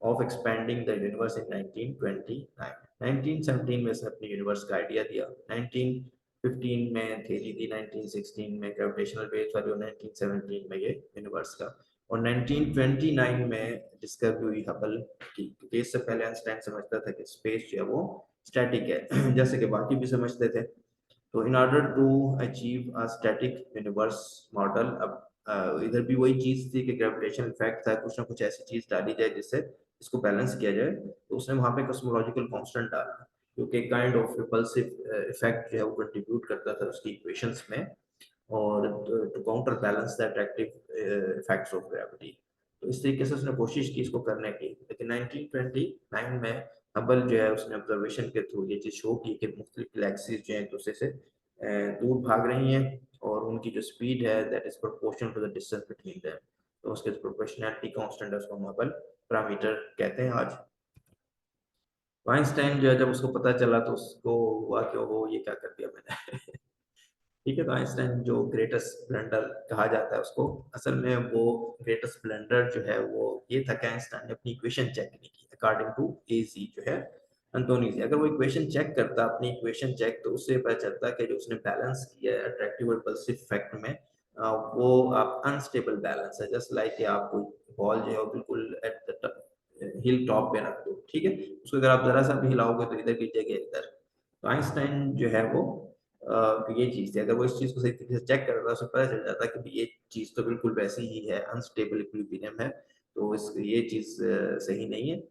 of expanding the universe in 1929। 1917 में इसने अपनी यूनिवर्स का आइडिया दिया, 1915 में थ्योरी दी, 1916 में ग्रेविटेशनल वेव्स वाली, और 1917 में ये यूनिवर्स का, और 1929 में डिस्कवरी हुई हबल की। क्योंकि इससे पहले आइंस्टाइन समझता था कि स्पेस जो है वो स्टैटिक है, जैसे कि बाकी भी समझते थे। तो in order to achieve a static universe model, अब इधर भी वही चीज थी कि ग्रेविटेशन इफेक्ट था, कुछ ना कुछ ऐसी चीज डाली जाए जिससे इसको बैलेंस किया जाए। तो उसने वहां पे कॉस्मोलॉजिकल कांस्टेंट डाला, क्योंकि काइंड ऑफ रिपल्सिव इफेक्ट जो है वो कंट्रीब्यूट करता था उसकी इक्वेशंस में, और to counter balance the attractive effects of gravity. तो इस तरीके से उसने कोशिश की इसको करने की, लेकिन 1929 में हबल जो है उसने ऑब्जर्वेशन के थ्रू ये चीज शो की कि मुख्तलिफ गैलेक्सीज जो है एक दूसरे से दूर भाग रही हैं, और उनकी जो स्पीड है that is proportional to the distance between them. तो उसके प्रोपोर्शनैलिटी कांस्टेंट है, उसको हम हबल पैरामीटर कहते हैं आज। आइंस्टाइन जो है जब उसको पता चला तो उसको हुआ कि वो ये क्या कर दिया मैंने। ठीक है, तो आइंस्टाइन जो ग्रेटेस्ट ब्लंडर कहा जाता है उसको, असल में वो ग्रेटेस्ट ब्लंडर जो है वो ये था कि आइंस्टाइन ने अपनी इक्वेशन चेक नहीं की अकॉर्डिंग टू एजी जो है अंतोनी। अगर वो इक्वेशन चेक करता, अपनी इक्वेशन चेक, तो उससे पता चलता कि जो उसने बैलेंस किया है अट्रैक्टिव और रिपल्सिव इफेक्ट में, वो आप अनस्टेबल बैलेंस है। जस्ट लाइक आप कोई बॉल जो है बिल्कुल एट द हिल टॉप पे रख दो, ठीक है, उसको अगर आप जरा सा भी हिलाओगे तो इधर गिर जाएगा इधर। तो आइंस्टाइन जो है वो ये चीज थी, अगर वो इस चीज को सही तरीके से चेक करता उसे पता चल जाता कि ये चीज तो बिल्कुल वैसी ही है, अनस्टेबल इक्विलिब्रियम है, तो इस ये चीज सही नहीं है।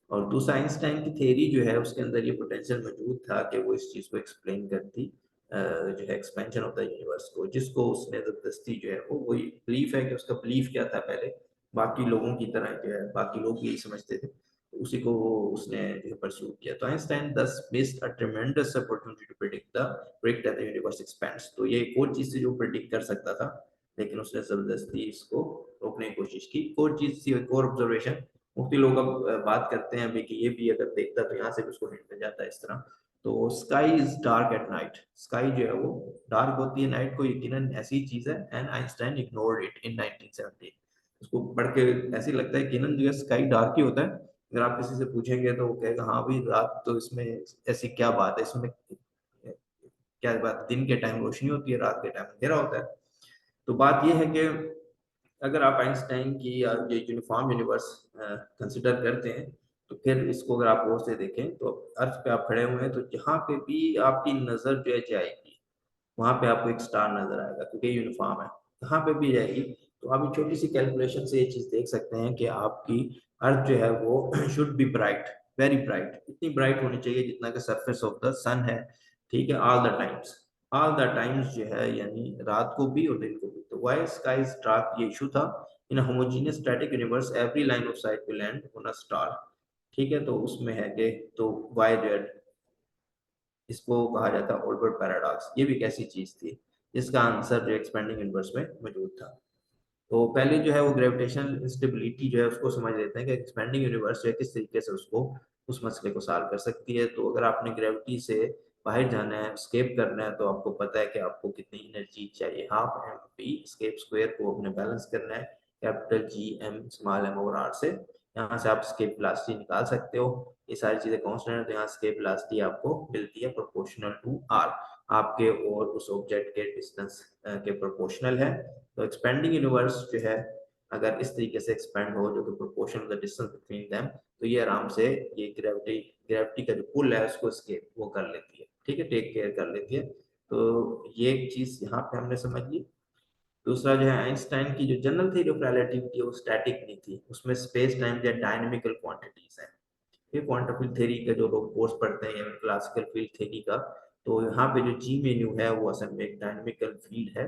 और दूसरा, आइंस्टाइन की थ्योरी जो है उसके अंदर ये पोटेंशियल मौजूद था कि वो इस चीज को एक्सप्लेन करती जो है एक्सपेंशन ऑफ द यूनिवर्स को, जिसको उसने जबरदस्ती जो है वो वही बिलीफ है कि उसका बिलीफ क्या था पहले, बाकी लोगों की तरह जो है बाकी लोग यही समझते थे, तो उसी को वो उसने जो है परस्यू किया। तो Einstein thus missed a tremendous opportunity to predict that the universe expands. तो ये एक और चीज थी जो प्रेडिक्ट कर सकता था, लेकिन उसने जबरदस्ती इसको रोकने की कोशिश की। एक और चीज थी, एक और ऑब्जर्वेशन, मुफ्ती लोग अब बात करते हैं अभी कि ये भी अगर देखता तो यहाँ से भी उसको हिंट मिल जाता है इस तरह। तो sky is dark at night, sky जो है वो डार्क होती है नाइट को, यकीनन ऐसी चीज है, and Einstein ignored it in 1970। उसको पढ़ के ऐसे लगता है यकीनन जो है स्काई डार्क ही होता है। अगर आप किसी से पूछेंगे तो वो कहेगा हाँ भाई रात तो इसमें ऐसी क्या बात है, इसमें क्या बात, दिन के टाइम रोशनी होती है, रात के टाइम अंधेरा होता है। तो बात यह है कि अगर आप आइंस्टाइन की या ये यूनिफॉर्म यूनिवर्स कंसिडर करते हैं, तो फिर इसको अगर आप गौर से देखें तो अर्थ पे आप खड़े हुए हैं, तो जहाँ पे भी आपकी नजर जो है जाएगी वहां पे आपको एक स्टार नजर आएगा, क्योंकि यूनिफॉर्म है, कहाँ पे भी जाएगी। तो आप एक छोटी सी कैलकुलेशन से ये चीज देख सकते हैं कि आपकी अर्थ जो है वो should be bright, very bright, इतनी ब्राइट होनी चाहिए जितना कि सरफेस ऑफ द सन है, ठीक है, ऑल द टाइम्स जो है, यानी रात को भी और दिन को भी। तो वाई स्काई इज डार्क ये इशू था। In homogeneous static universe every line of sight will land on a star, ठीक है, तो उसमें है कि तो वाई जेड, इसको कहा जाता है ओल्बर्ट पैराडॉक्स। ये भी एक ऐसी चीज थी जिसका आंसर जो एक्सपेंडिंग यूनिवर्स में मौजूद था। तो पहले जो है वो ग्रेविटेशनल इंस्टेबिलिटी जो है उसको समझ लेते हैं कि एक्सपेंडिंग यूनिवर्स जो है किस तरीके से उसको उस मसले को सॉल्व कर सकती है। तो अगर आपने ग्रेविटी से बाहर जाना है, स्केप करना है, तो आपको पता है कि आपको कितनी एनर्जी चाहिए, half m p escape square को अपने बैलेंस करना है capital G m small m over r से। यहाँ से आप स्केप वेलोसिटी निकाल सकते हो, ये सारी चीजें कांस्टेंट है, तो यहाँ स्केप वेलोसिटी आपको मिलती है प्रोपोर्शनल टू आर, आपके और उस ऑब्जेक्ट के डिस्टेंस के प्रोपोर्शनल है। तो एक्सपेंडिंग यूनिवर्स जो है अगर इस तरीके से एक्सपेंड हो जो कि proportional the distance between them, तो ये आराम से ये ग्रेविटी का जो पुल है उसको स्केप वो कर लेती है, ठीक है, टेक केयर कर लेती है। तो ये एक चीज यहाँ पे हमने समझ ली। दूसरा जो है आइंस्टाइन की जो जनरल थ्योरी ऑफ रिलेटिविटी वो स्टैटिक नहीं थी, उसमें स्पेस टाइम या डायनेमिकल क्वांटिटीज है। ये क्वांटम फील्ड थ्योरी का जो लोग कोर्स पढ़ते हैं या क्लासिकल फील्ड थ्योरी का, तो यहाँ पे जो जी मेन्यू है वो असल में एक डायनेमिकल फील्ड है,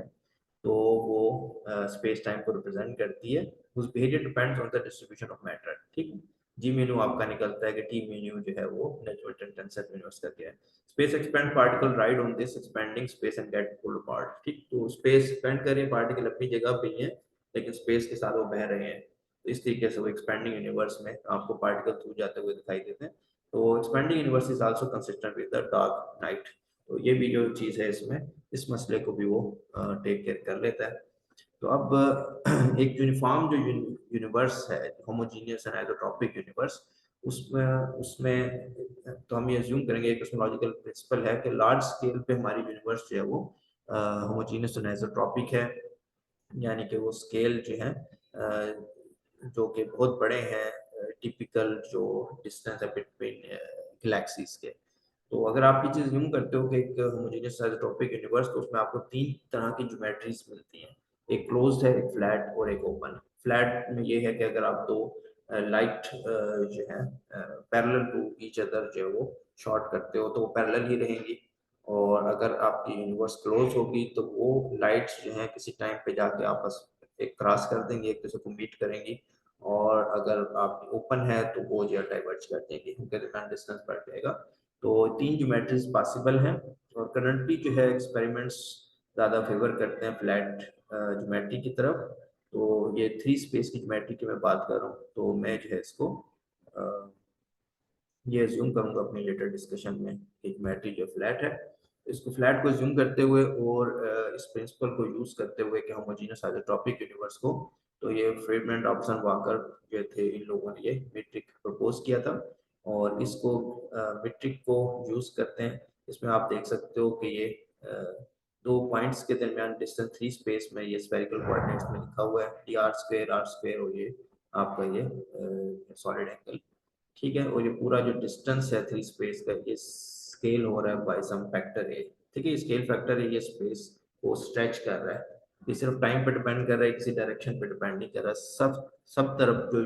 तो वो स्पेस टाइम को रिप्रेजेंट करती है, उस behaviour depends on the distribution of matter, ठीक है। जी मेन्यू आपका निकलता है कि टी मेन्यू जो है वो नेचुरल टेंसर यूनिवर्स का क्या है। Space expand particle ride on this expanding space and get pulled apart, ठीक, तो स्पेस एक्सपेंड कर रहे हैं, पार्टिकल अपनी जगह पे ही है लेकिन स्पेस के साथ वो बह रहे हैं, तो इस तरीके से वो एक्सपेंडिंग यूनिवर्स में आपको पार्टिकल थ्रू जाते हुए दिखाई देते हैं। तो expanding universe is also consistent with the dark night. तो ये भी जो चीज है इसमें, इस मसले को भी वो टेक केयर कर लेता है। तो अब एक यूनिफॉर्म जो यूनिवर्स है, होमोजीनियस एंड आइसोट्रॉपिक यूनिवर्स, उसमें उसमें तो हम ये अज्यूम करेंगे, एक कॉस्मोलॉजिकल प्रिंसिपल है कि लार्ज स्केल पे हमारी यूनिवर्स जो है वो होमोजीनियस एंड आइसोट्रॉपिक है, यानी कि वो स्केल जो है जो कि बहुत बड़े हैं, टिपिकल जो डिस्टेंस है बिटवीन गैलेक्सीज के। तो अगर आप ये चीज यूं करते हो कि एक होमोजेनियस आइसोट्रॉपिक यूनिवर्स, तो उसमें आपको तीन तरह की ज्योमेट्रीज मिलती हैं, एक क्लोज्ड है, एक फ्लैट और एक ओपन। फ्लैट में ये है कि अगर आप दो लाइट जो है पैरेलल टू ईच अदर जो है वो शॉर्ट करते हो तो वो पैरेलल ही रहेंगी, और अगर आपकी यूनिवर्स क्लोज होगी तो वो लाइट्स जो है किसी टाइम पे जाके आपस एक क्रॉस कर देंगे, एक दूसरे को मीट करेंगी, और अगर आप ओपन है तो वो जो डाइवर्ज कर देंगे, उनके दरमियान डिस्टेंस बढ़ जाएगा। तो तीन ज्योमेट्रीज पॉसिबल हैं, और करंटली जो है एक्सपेरिमेंट्स ज़्यादा फेवर करते हैं फ्लैट ज्योमेट्री की तरफ। तो ये थ्री स्पेस की ज्योमेट्री की मैं बात कर रहा हूँ, तो मैं जो है इसको ये अज्यूम करूंगा अपनी लेटर डिस्कशन में कि ज्योमेट्री जो फ्लैट है, इसको फ्लैट को अज्यूम करते हुए और इस प्रिंसिपल को यूज करते हुए कि होमोजेनियस आइसोट्रॉपिक यूनिवर्स को, तो ये फ्रीडमैन, रॉबसन, वाकर जो थे, इन लोगों ने ये मीट्रिक प्रपोज किया था, और इसको मीट्रिक को यूज करते हैं। इसमें आप देख सकते हो कि ये दो पॉइंट्स के दरमियान डिस्टेंस थ्री स्पेस में ये स्फेरिकल कोऑर्डिनेट्स में लिखा हुआ है डी आर स्क्वायर और ये आपका ये सॉलिड एंगल ठीक है, और ये पूरा जो डिस्टेंस है थ्री स्पेस का ये स्केल हो रहा है बाय सम फैक्टर ए। ठीक है, स्केल फैक्टर है, ये स्पेस को स्ट्रेच कर रहा है। ये सिर्फ टाइम पे डिपेंड कर रहा है, किसी डायरेक्शन पे डिपेंड नहीं कर रहा। सब तरफ जो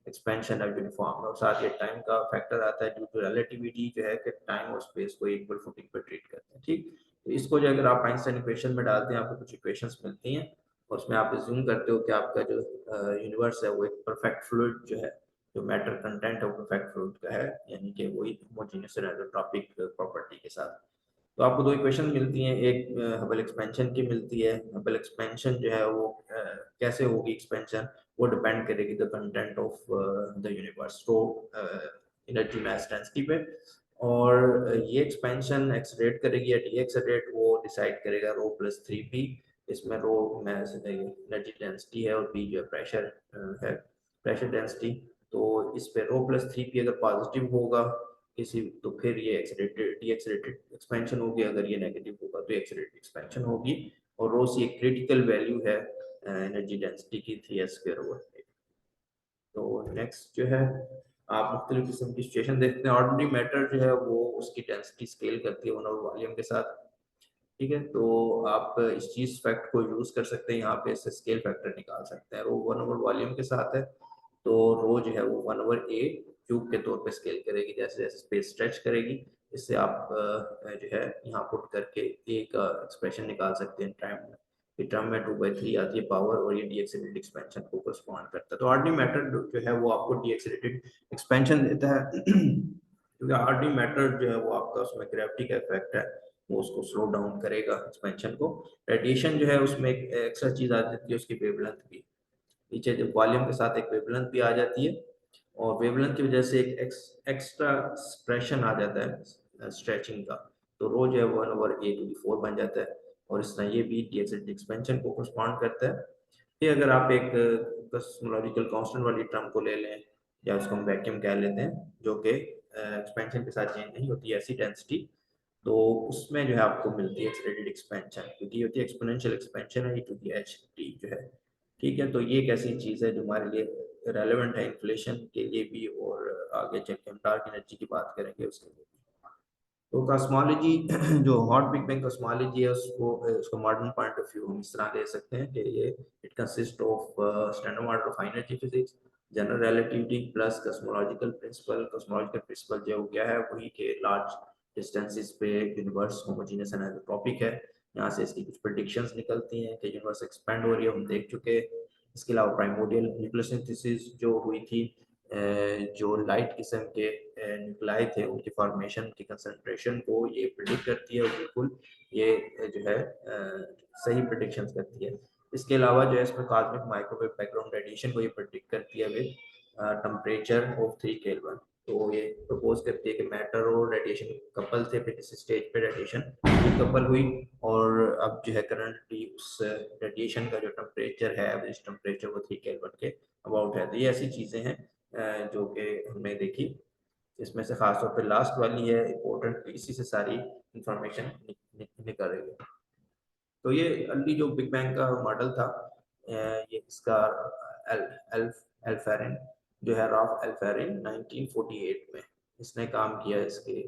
एक्सपेंशन है यूनिफॉर्म है, और साथ ये टाइम का फैक्टर आता है ड्यू टू रिलेटिविटी, जो है कि टाइम और स्पेस को इक्वल फुटिंग पे ट्रीट करते हैं। ठीक, तो इसको जो अगर आप आइंस्टाइन इक्वेशन में डालते हैं, आपको कुछ इक्वेशंस मिलती हैं, और उसमें आप अज्यूम करते हो कि आपका जो यूनिवर्स है वो एक परफेक्ट फ्लूइड जो है, जो मैटर कंटेंट है वो परफेक्ट फ्लूइड का है, यानी कि वही होमोजेनियस एनिसोट्रॉपिक प्रॉपर्टी के साथ। तो आपको दो इक्वेशन मिलती हैं, एक हबल एक्सपेंशन की मिलती है। हबल एक्सपेंशन जो है वो कैसे होगी एक्सपेंशन, वो डिपेंड करेगी the content of the universe, तो एनर्जी मास डेंसिटी पे। और ये एक्सपेंशन एक्सलरेट करेगी या डी एक्सलरेट, वो डिसाइड करेगा रो प्लस 3p। इसमें रो मास एनर्जी डेंसिटी है, और p जो है प्रेशर है, प्रेशर डेंसिटी। तो इस पे रो प्लस 3p अगर पॉजिटिव होगा किसी, तो फिर ये एक्सलेटेड डी एक्सलेटेड एक्सपेंशन होगी, अगर ये नेगेटिव होगा तो एक्सलेटेड एक्सपेंशन होगी। और रो सी एक क्रिटिकल वैल्यू है एनर्जी डेंसिटी की 3s²/8। तो नेक्स्ट जो है, आप मुख्तलिफ किस्म की सिचुएशन देखते हैं। ऑर्डिनरी मैटर जो है वो उसकी डेंसिटी स्केल करती है 1/वॉल्यूम के साथ। ठीक है, तो आप इस चीज फैक्ट को यूज कर सकते हैं, यहाँ पे इससे स्केल फैक्टर निकाल सकते हैं। रो 1/वॉल्यूम के साथ है, तो रो जो है वो 1/a³ के तौर पे स्केल करेगी, जैसे जैसे स्पेस स्ट्रेच करेगी। इससे आप जो है यहाँ पुट करके एक एक्सप्रेशन निकाल सकते हैं टाइम में। टर्म में 2/3 आती है पावर, और ये डी एक्सेलरेटेड एक्सपेंशन को करस्पॉन्ड करता है। तो ऑर्डिनरी मैटर जो है वो आपको डी एक्सेलरेटेड एक्सपेंशन देता है क्योंकि ऑर्डिनरी मैटर जो है वो आपका उसमें ग्रेविटी का इफेक्ट है, वो उसको स्लो डाउन करेगा एक्सपेंशन को। रेडिएशन जो है उसमें एक एक्स्ट्रा चीज आ जाती है, उसकी वेवलेंथ भी नीचे जो वॉल्यूम के साथ एक वेवलेंथ भी आ जाती है, और वेवलेंथ की वजह से एक एक्स्ट्रा एक्सप्रेशन आ जाता है स्ट्रेचिंग का। तो रो जो है 1/a⁴ बन जाता है, और इस तरह ये भी डी एक्सपेंशन को करस्पॉन्ड करता है। ये अगर आप एक कॉस्मोलॉजिकल कांस्टेंट वाली टर्म को ले लें, या उसको हम वैक्यूम कह लेते हैं, जो कि एक्सपेंशन के साथ चेंज नहीं होती, ऐसी डेंसिटी, तो उसमें जो है आपको मिलती है एक्सलेटेड एक्सपेंशन, क्योंकि ये होती है एक्सपोनेंशियल एक्सपेंशन है टू दी एच टी जो है। ठीक है, तो ये एक ऐसी चीज़ है जो हमारे लिए रेलेवेंट है इन्फ्लेशन के लिए भी, और आगे चल के हम डार्क एनर्जी की बात करेंगे उसके लिए भी। तो कॉस्मोलॉजी जो हॉट बिग बैंग कॉस्मोलॉजी है, उसको मॉडर्न पॉइंट ऑफ व्यू हम इस तरह दे सकते हैं कि ये it consist of standard model of energy physics, general relativity plus cosmological principal. Cosmological principal जो क्या है, वही के लार्ज डिस्टेंसेस पे यूनिवर्स होमोजेनियस एनिसोट्रॉपिक है। यहाँ से इसकी कुछ प्रेडिक्शंस निकलती हैं कि यूनिवर्स एक्सपेंड हो रही है, हम देख चुके। इसके अलावा प्राइमोर्डियल न्यूक्लियोसिंथेसिस जो हुई थी, जो लाइट किस्म के न्यूक्लाई थे, उनकी फॉर्मेशन की कंसंट्रेशन को ये प्रिडिक्ट करती है, और बिल्कुल ये जो है सही प्रिडिक्शन करती है। इसके अलावा जो है इसमें कॉस्मिक माइक्रोवेव बैकग्राउंड रेडिएशन को ये प्रिडिक्ट करती है विद टेम्परेचर ऑफ 3 केल्विन। तो ये प्रपोज करती है कि मैटर और रेडिएशन कपल थे, फिर किसी स्टेज पे रेडिएशन कपल हुई, और अब जो है करंटली उस रेडिएशन का जो टेम्परेचर है, एवरेज टेम्परेचर, वो 3 केल्विन के अबाउट है। तो ये ऐसी चीज़ें हैं जो कि हमने देखी। इसमें से खासतौर पे लास्ट वाली है इम्पोर्टेंट, इसी से सारी इंफॉर्मेशन निकल रही है। तो ये अर्ली जो बिग बैंग का मॉडल था, ये इसका एल्फेरिन जो है, रॉफ एल्फेरिन 1948 में इसने काम किया। इसके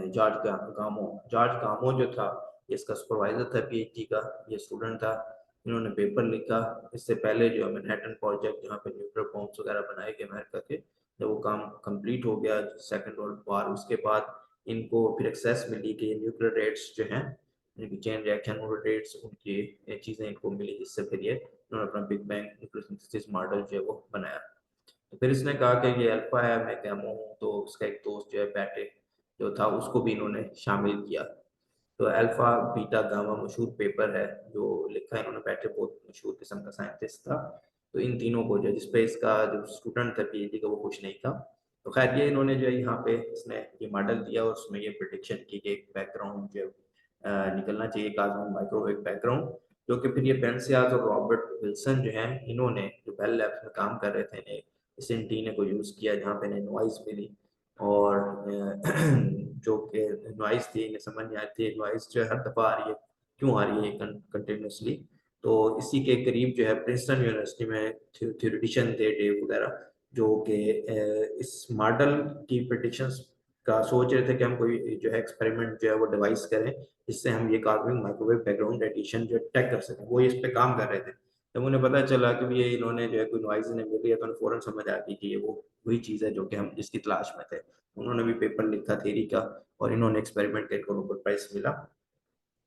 जॉर्ज गामो जो था, इसका सुपरवाइजर था पीएचडी का, ये स्टूडेंट था। इन्होंने पेपर लिखा। इससे पहले जो मैनहट्टन प्रोजेक्ट, जहाँ पे न्यूक्लियर बॉम्ब्स वगैरह बनाए गए अमेरिका के, जब वो काम कंप्लीट हो गया सेकेंड वर्ल्ड वॉर, उसके बाद इनको फिर एक्सेस मिली कि न्यूक्लियर रेट्स जो हैं, चेन रिएक्शन रेट्स, उनकी चीज़ें इनको मिली, जिससे फिर ये इन्होंने अपना बिग बैंग न्यूक्लियोसिंथेसिस मॉडल जो है वो बनाया। तो फिर इसने कहा कि ये अल्फा है, मैं गैमा हूँ। तो उसका एक दोस्त जो है बैटे जो था, उसको भी इन्होंने शामिल किया। तो अल्फा बीटा गामा मशहूर पेपर है जो लिखा है इन्होंने, बैटे बहुत मशहूर किस्म का साइंटिस्ट था। तो इन तीनों को जो, जिसपे इसका जो स्टूडेंट था पीएचडी का, वो खुश नहीं था। तो खैर ये इन्होंने जो है यहाँ पे इसने ये मॉडल दिया, और उसमें ये प्रिडिक्शन की कि बैकग्राउंड जो निकलना चाहिए कॉस्मिक माइक्रोवेव बैकग्राउंड, जो कि फिर ये पेंसियाज और रॉबर्ट विल्सन जो हैं, इन्होंने जो बेल लैब्स में काम कर रहे थे, इन्हें इस एंटीने को यूज़ किया, जहाँ पे इन्हें नॉइज़ मिली। और जो कि नॉइज़ थी, इन्हें समझ नहीं आती है नॉइज़ जो है हर दफ़ा आ रही है, क्यों आ रही है कंटिन्यूसली। तो इसी के करीब जो है प्रिंसटन यूनिवर्सिटी में थ्योरेटिशियन थे डेव वगैरह, जो कि इस मॉडल की प्रेडिक्शंस का सोच रहे थे कि हम कोई जो है एक्सपेरिमेंट जो है वो डिवाइस करें जिससे हम ये कॉस्मिक माइक्रोवेव बैकग्राउंड रेडिएशन जो टैग कर सकें। वो इस पे काम कर रहे थे। जब उन्हें पता चला कि ये इन्होंने जो है कोई नॉइज इन्हें मिली है तो उन्हें फौरन समझ आ गई कि ये वो वही चीज़ है जो कि हम जिसकी तलाश में थे। उन्होंने भी पेपर लिखा थ्योरी का और इन्होंने एक्सपेरिमेंट करके नोबेल प्राइज मिला।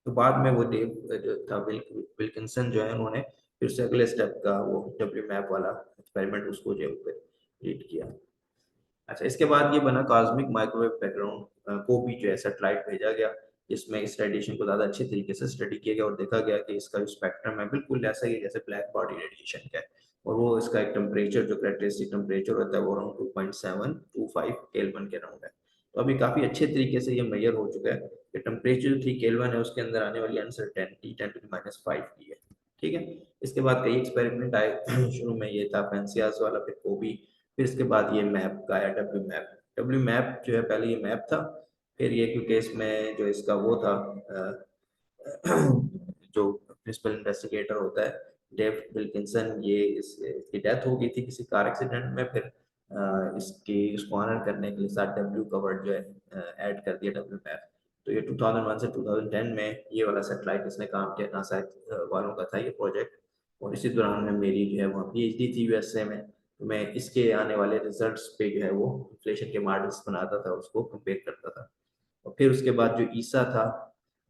तो बाद में वो डेव जो था विल्किंसन जो है उन्होंने फिर से अगले स्टेप का वो डब्ल्यू मैप वाला एक्सपेरिमेंट उसको जो है रीड किया। अच्छा, इसके बाद ये बना कॉस्मिक माइक्रोवेव बैकग्राउंड को भी जो है सैटेलाइट भेजा गया जिसमें इस रेडिएशन को ज़्यादा अच्छे तरीके से स्टडी किया गया और देखा गया कि इसका जो स्पेक्ट्रम है बिल्कुल ऐसा ही है जैसे ब्लैक बॉडी रेडिएशन का है। और वो इसका एक टेम्परेचर जो कैरेक्टरिस्टिक टेम्परेचर होता है वो अराउंड 2.725 केल्विन के अराउंड है। तो अभी काफ़ी अच्छे तरीके से ये मेजर हो चुका है कि टेम्परेचर 3 केल्विन है उसके अंदर आने वाली अनसर्टेनिटी 10⁻⁵ की है। ठीक है। इसके बाद कई एक्सपेरिमेंट आए शुरू में ये था पेंसियास वाला, फिर कोबी, फिर इसके बाद ये मैप का आया डब्ल्यू मैप। डब्ल्यू मैप जो है पहले ये मैप था, फिर ये क्योंकि इसमें जो इसका वो था जो प्रिंसिपल इन्वेस्टिगेटर होता है डेव विल्किंसन, ये इसकी डेथ हो गई थी किसी कार एक्सीडेंट में। फिर इसकी इसको ऑनर करने के लिए साथ डब्ल्यू का वर्ड जो है ऐड कर दिया डब्ल्यू मैप। तो ये 2001 से 2010 में ये वाला सैटेलाइट इसने काम किया, नासा वालों का था ये प्रोजेक्ट। और इसी दौरान में मेरी जो है वहाँ पीएचडी थी यूएसए में। तो मैं इसके आने वाले रिजल्ट्स पे जो है वो इन्फ्लेशन के मॉडल्स बनाता था, उसको कंपेयर करता था। और फिर उसके बाद जो ईसा था,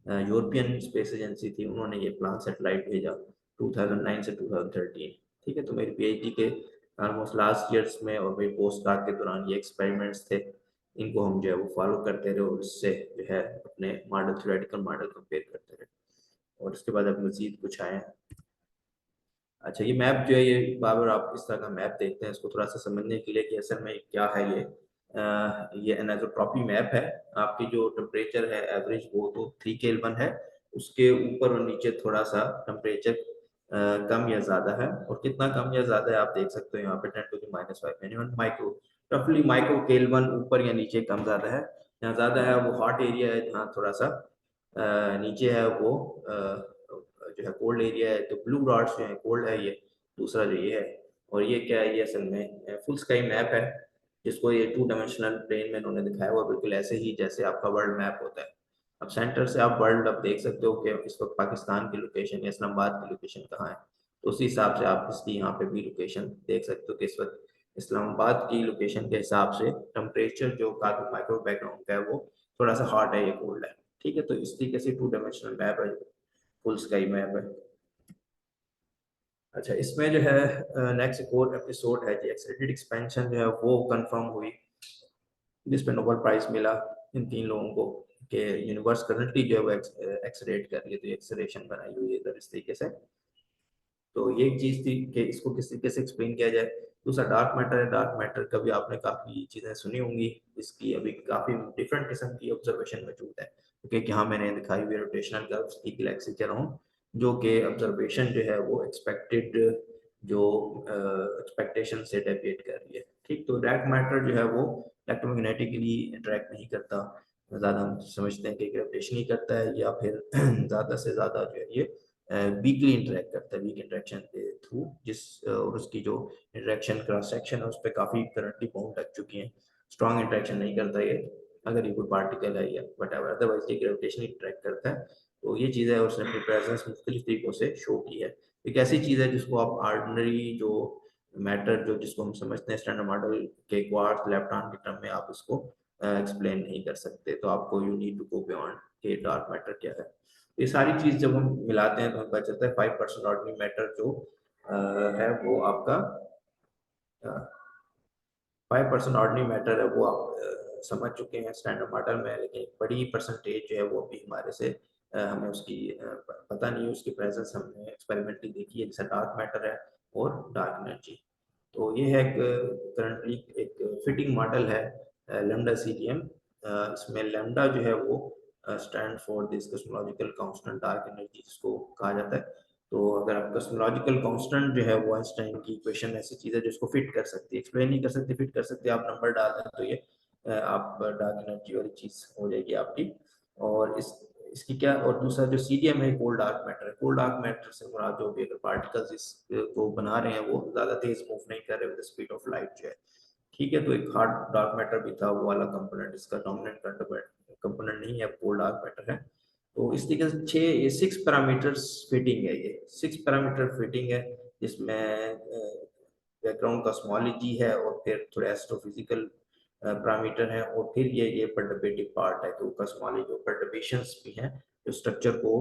यूरोपियन स्पेस एजेंसी थी, उन्होंने ये प्लान सैटेलाइट भेजा 2009 से 2013। ठीक है। तो मेरी पीएचडी के ऑलमोस्ट लास्ट ईयर्स में और मेरी पोस्ट डॉक के दौरान ये एक्सपेरिमेंट्स थे, इनको हम जो है वो फॉलो करते रहे और इससे जो है अपने मॉडल थ्योरेटिकल मॉडल कंपेयर करते रहे। और उसके बाद अब मजीद कुछ आए हैं। अच्छा, ये मैप जो है ये बाबर आप इस तरह का मैप देखते हैं इसको थोड़ा सा समझने के लिए कि असल में क्या है ये एनाइसोट्रॉपी मैप है। आपकी जो टेम्परेचर है एवरेज वो तो 3 केल्विन है, उसके ऊपर और नीचे थोड़ा सा टेम्परेचर कम या ज़्यादा है। और कितना कम या ज़्यादा है आप देख सकते हो यहाँ पे 10⁻⁵ यानी माइक्रो, रफली माइक्रो केल्विन ऊपर या नीचे कम ज़्यादा है। जहाँ ज़्यादा है वो हॉट एरिया है, जहाँ थोड़ा सा नीचे है वो जो है कोल्ड एरिया है। तो ब्लू डॉट्स जो है कोल्ड है, ये दूसरा जो ये है। और ये क्या है, ये असल में फुल स्काई मैप है जिसको ये 2 डायमेंशनल प्लेन में उन्होंने दिखाया हुआ बिल्कुल ऐसे ही जैसे आपका वर्ल्ड मैप होता है। अब सेंटर से आप वर्ल्ड अब देख सकते हो कि इस वक्त पाकिस्तान की लोकेशन या इस्लामाबाद की लोकेशन कहाँ है। तो उसी हिसाब से आप इसकी यहाँ पे भी लोकेशन देख सकते हो कि इस वक्त इस्लामाबाद की लोकेशन के हिसाब से टेम्परेचर जो कार्बन माइक्रो बैकग्राउंड का है वो थोड़ा सा हॉट है, ये कोल्ड है। ठीक है। तो इस तरीके से 2 डायमेंशनल मैप है, फुल स्काई मैप है। अच्छा, इसमें जो है नेक्स्ट एक और एपिसोड है जी, एक्सेलरेटेड एक्सपेंशन जो है वो कंफर्म हुई जिस पे नोबेल प्राइज मिला इन 3 लोगों को कि यूनिवर्स करंटली जो है वो एक्सेलरेट कर रही है। तो ये एक्सेलरेशन बनाई हुई है इधर इस तरीके से। तो ये एक चीज थी कि इसको किस तरीके से एक्सप्लेन किया जाए। दूसरा डार्क मैटर है। डार्क मैटर का भी आपने काफी चीजें सुनी होंगी, इसकी अभी काफी डिफरेंट किस्म की ऑब्जर्वेशन मौजूद है क्योंकि यहाँ मैंने दिखाई हुई रोटेशनल कर्व्स की गैलेक्सी के अराउंड जो कि ऑब्जर्वेशन जो है वो एक्सपेक्टेड जो एक्सपेक्टेशन से डेविएट कर रही है। ठीक। तो डार्क मैटर जो है वो इलेक्ट्रोमैग्नेटिकली इंटरेक्ट नहीं करता, ज़्यादा हम समझते हैं कि ग्रेविटेशन ही करता है या फिर ज़्यादा से ज़्यादा जो है ये वीकली इंटरेक्ट करता है, वीक इंटरेक्शन के थ्रू जिस और उसकी जो इंटरेक्शन क्रॉस सेक्शन है उस पर काफ़ी करंटली बाउंड लग चुकी हैं। स्ट्रॉन्ग इंटरेक्शन नहीं करता ये अगर ये कोई पार्टिकल है या वट एवर, अदरवाइज ये ग्रेविटेशन इंटरेक्ट करता है। तो ये चीज़ है, उसने अपनी प्रेजेंस मुख्तलिफ तरीकों से शो की है। एक ऐसी चीज़ है जिसको आप ऑर्डिनरी जो मैटर जो जिसको हम समझते हैं स्टैंडर्ड मॉडल के क्वार्ट्ज इलेक्ट्रॉन के टर्म में आप इसको एक्सप्लेन नहीं कर सकते। तो आपको you need to go beyond के डार्क मैटर क्या है। ये सारी चीज जब हम मिलाते हैं तो हमें पता चलता है 5% ऑर्डिनरी मैटर जो है वो आपका 5% ऑर्डिनरी मैटर है वो आप समझ चुके हैं स्टैंडर्ड मॉडल में, लेकिन एक बड़ी परसेंटेज जो है वो अभी हमारे से हमें उसकी पता नहीं है, उसकी प्रेजेंस हमने एक्सपेरिमेंटली देखी है जैसे डार्क मैटर है और डार्क एनर्जी। तो ये है करंटली एक फिटिंग मॉडल है लैम्डा सीडीएम। इसमें लैम्डा जो है वो stand for this cosmological constant dark energy जिसको कहा जाता है। तो अगर आप कॉस्मोलॉजिकल कांस्टेंट जो है वो आइंस्टाइन की इक्वेशन ऐसी चीज है जिसको फिट कर सकती है, एक्सप्लेन नहीं कर सकती, फिट कर सकती है। आप नंबर डाल दें तो ये आप डार्क एनर्जी वाली चीज हो जाएगी आपकी। और इस इसकी क्या, और दूसरा जो सीडीएम है कोल्ड डार्क मैटर है। कोल्ड डार्क मैटर से मुराद जो भी अगर पार्टिकल्स इसको बना रहे हैं वो ज़्यादा तेज मूव नहीं कर रहे with the speed of light जो है, ठीक है। तो एक हार्ड डार्क मैटर भी था, वो वाला कंपोनेंट इसका डोमिनेंट कंपोनेंट नहीं है, कोल्ड डार्क मैटर है। तो इस तरीके से 6 पैरामीटर्स फिटिंग है, ये 6 पैरामीटर फिटिंग है, जिसमें बैकग्राउंड कॉस्मोलॉजी है और फिर थोड़े एस्ट्रोफिजिकल पैरामीटर हैं, और फिर ये परटर्बेटिव पार्ट है। तो कॉस्मोलॉजी और परटर्बेशंस भी हैं जो स्ट्रक्चर को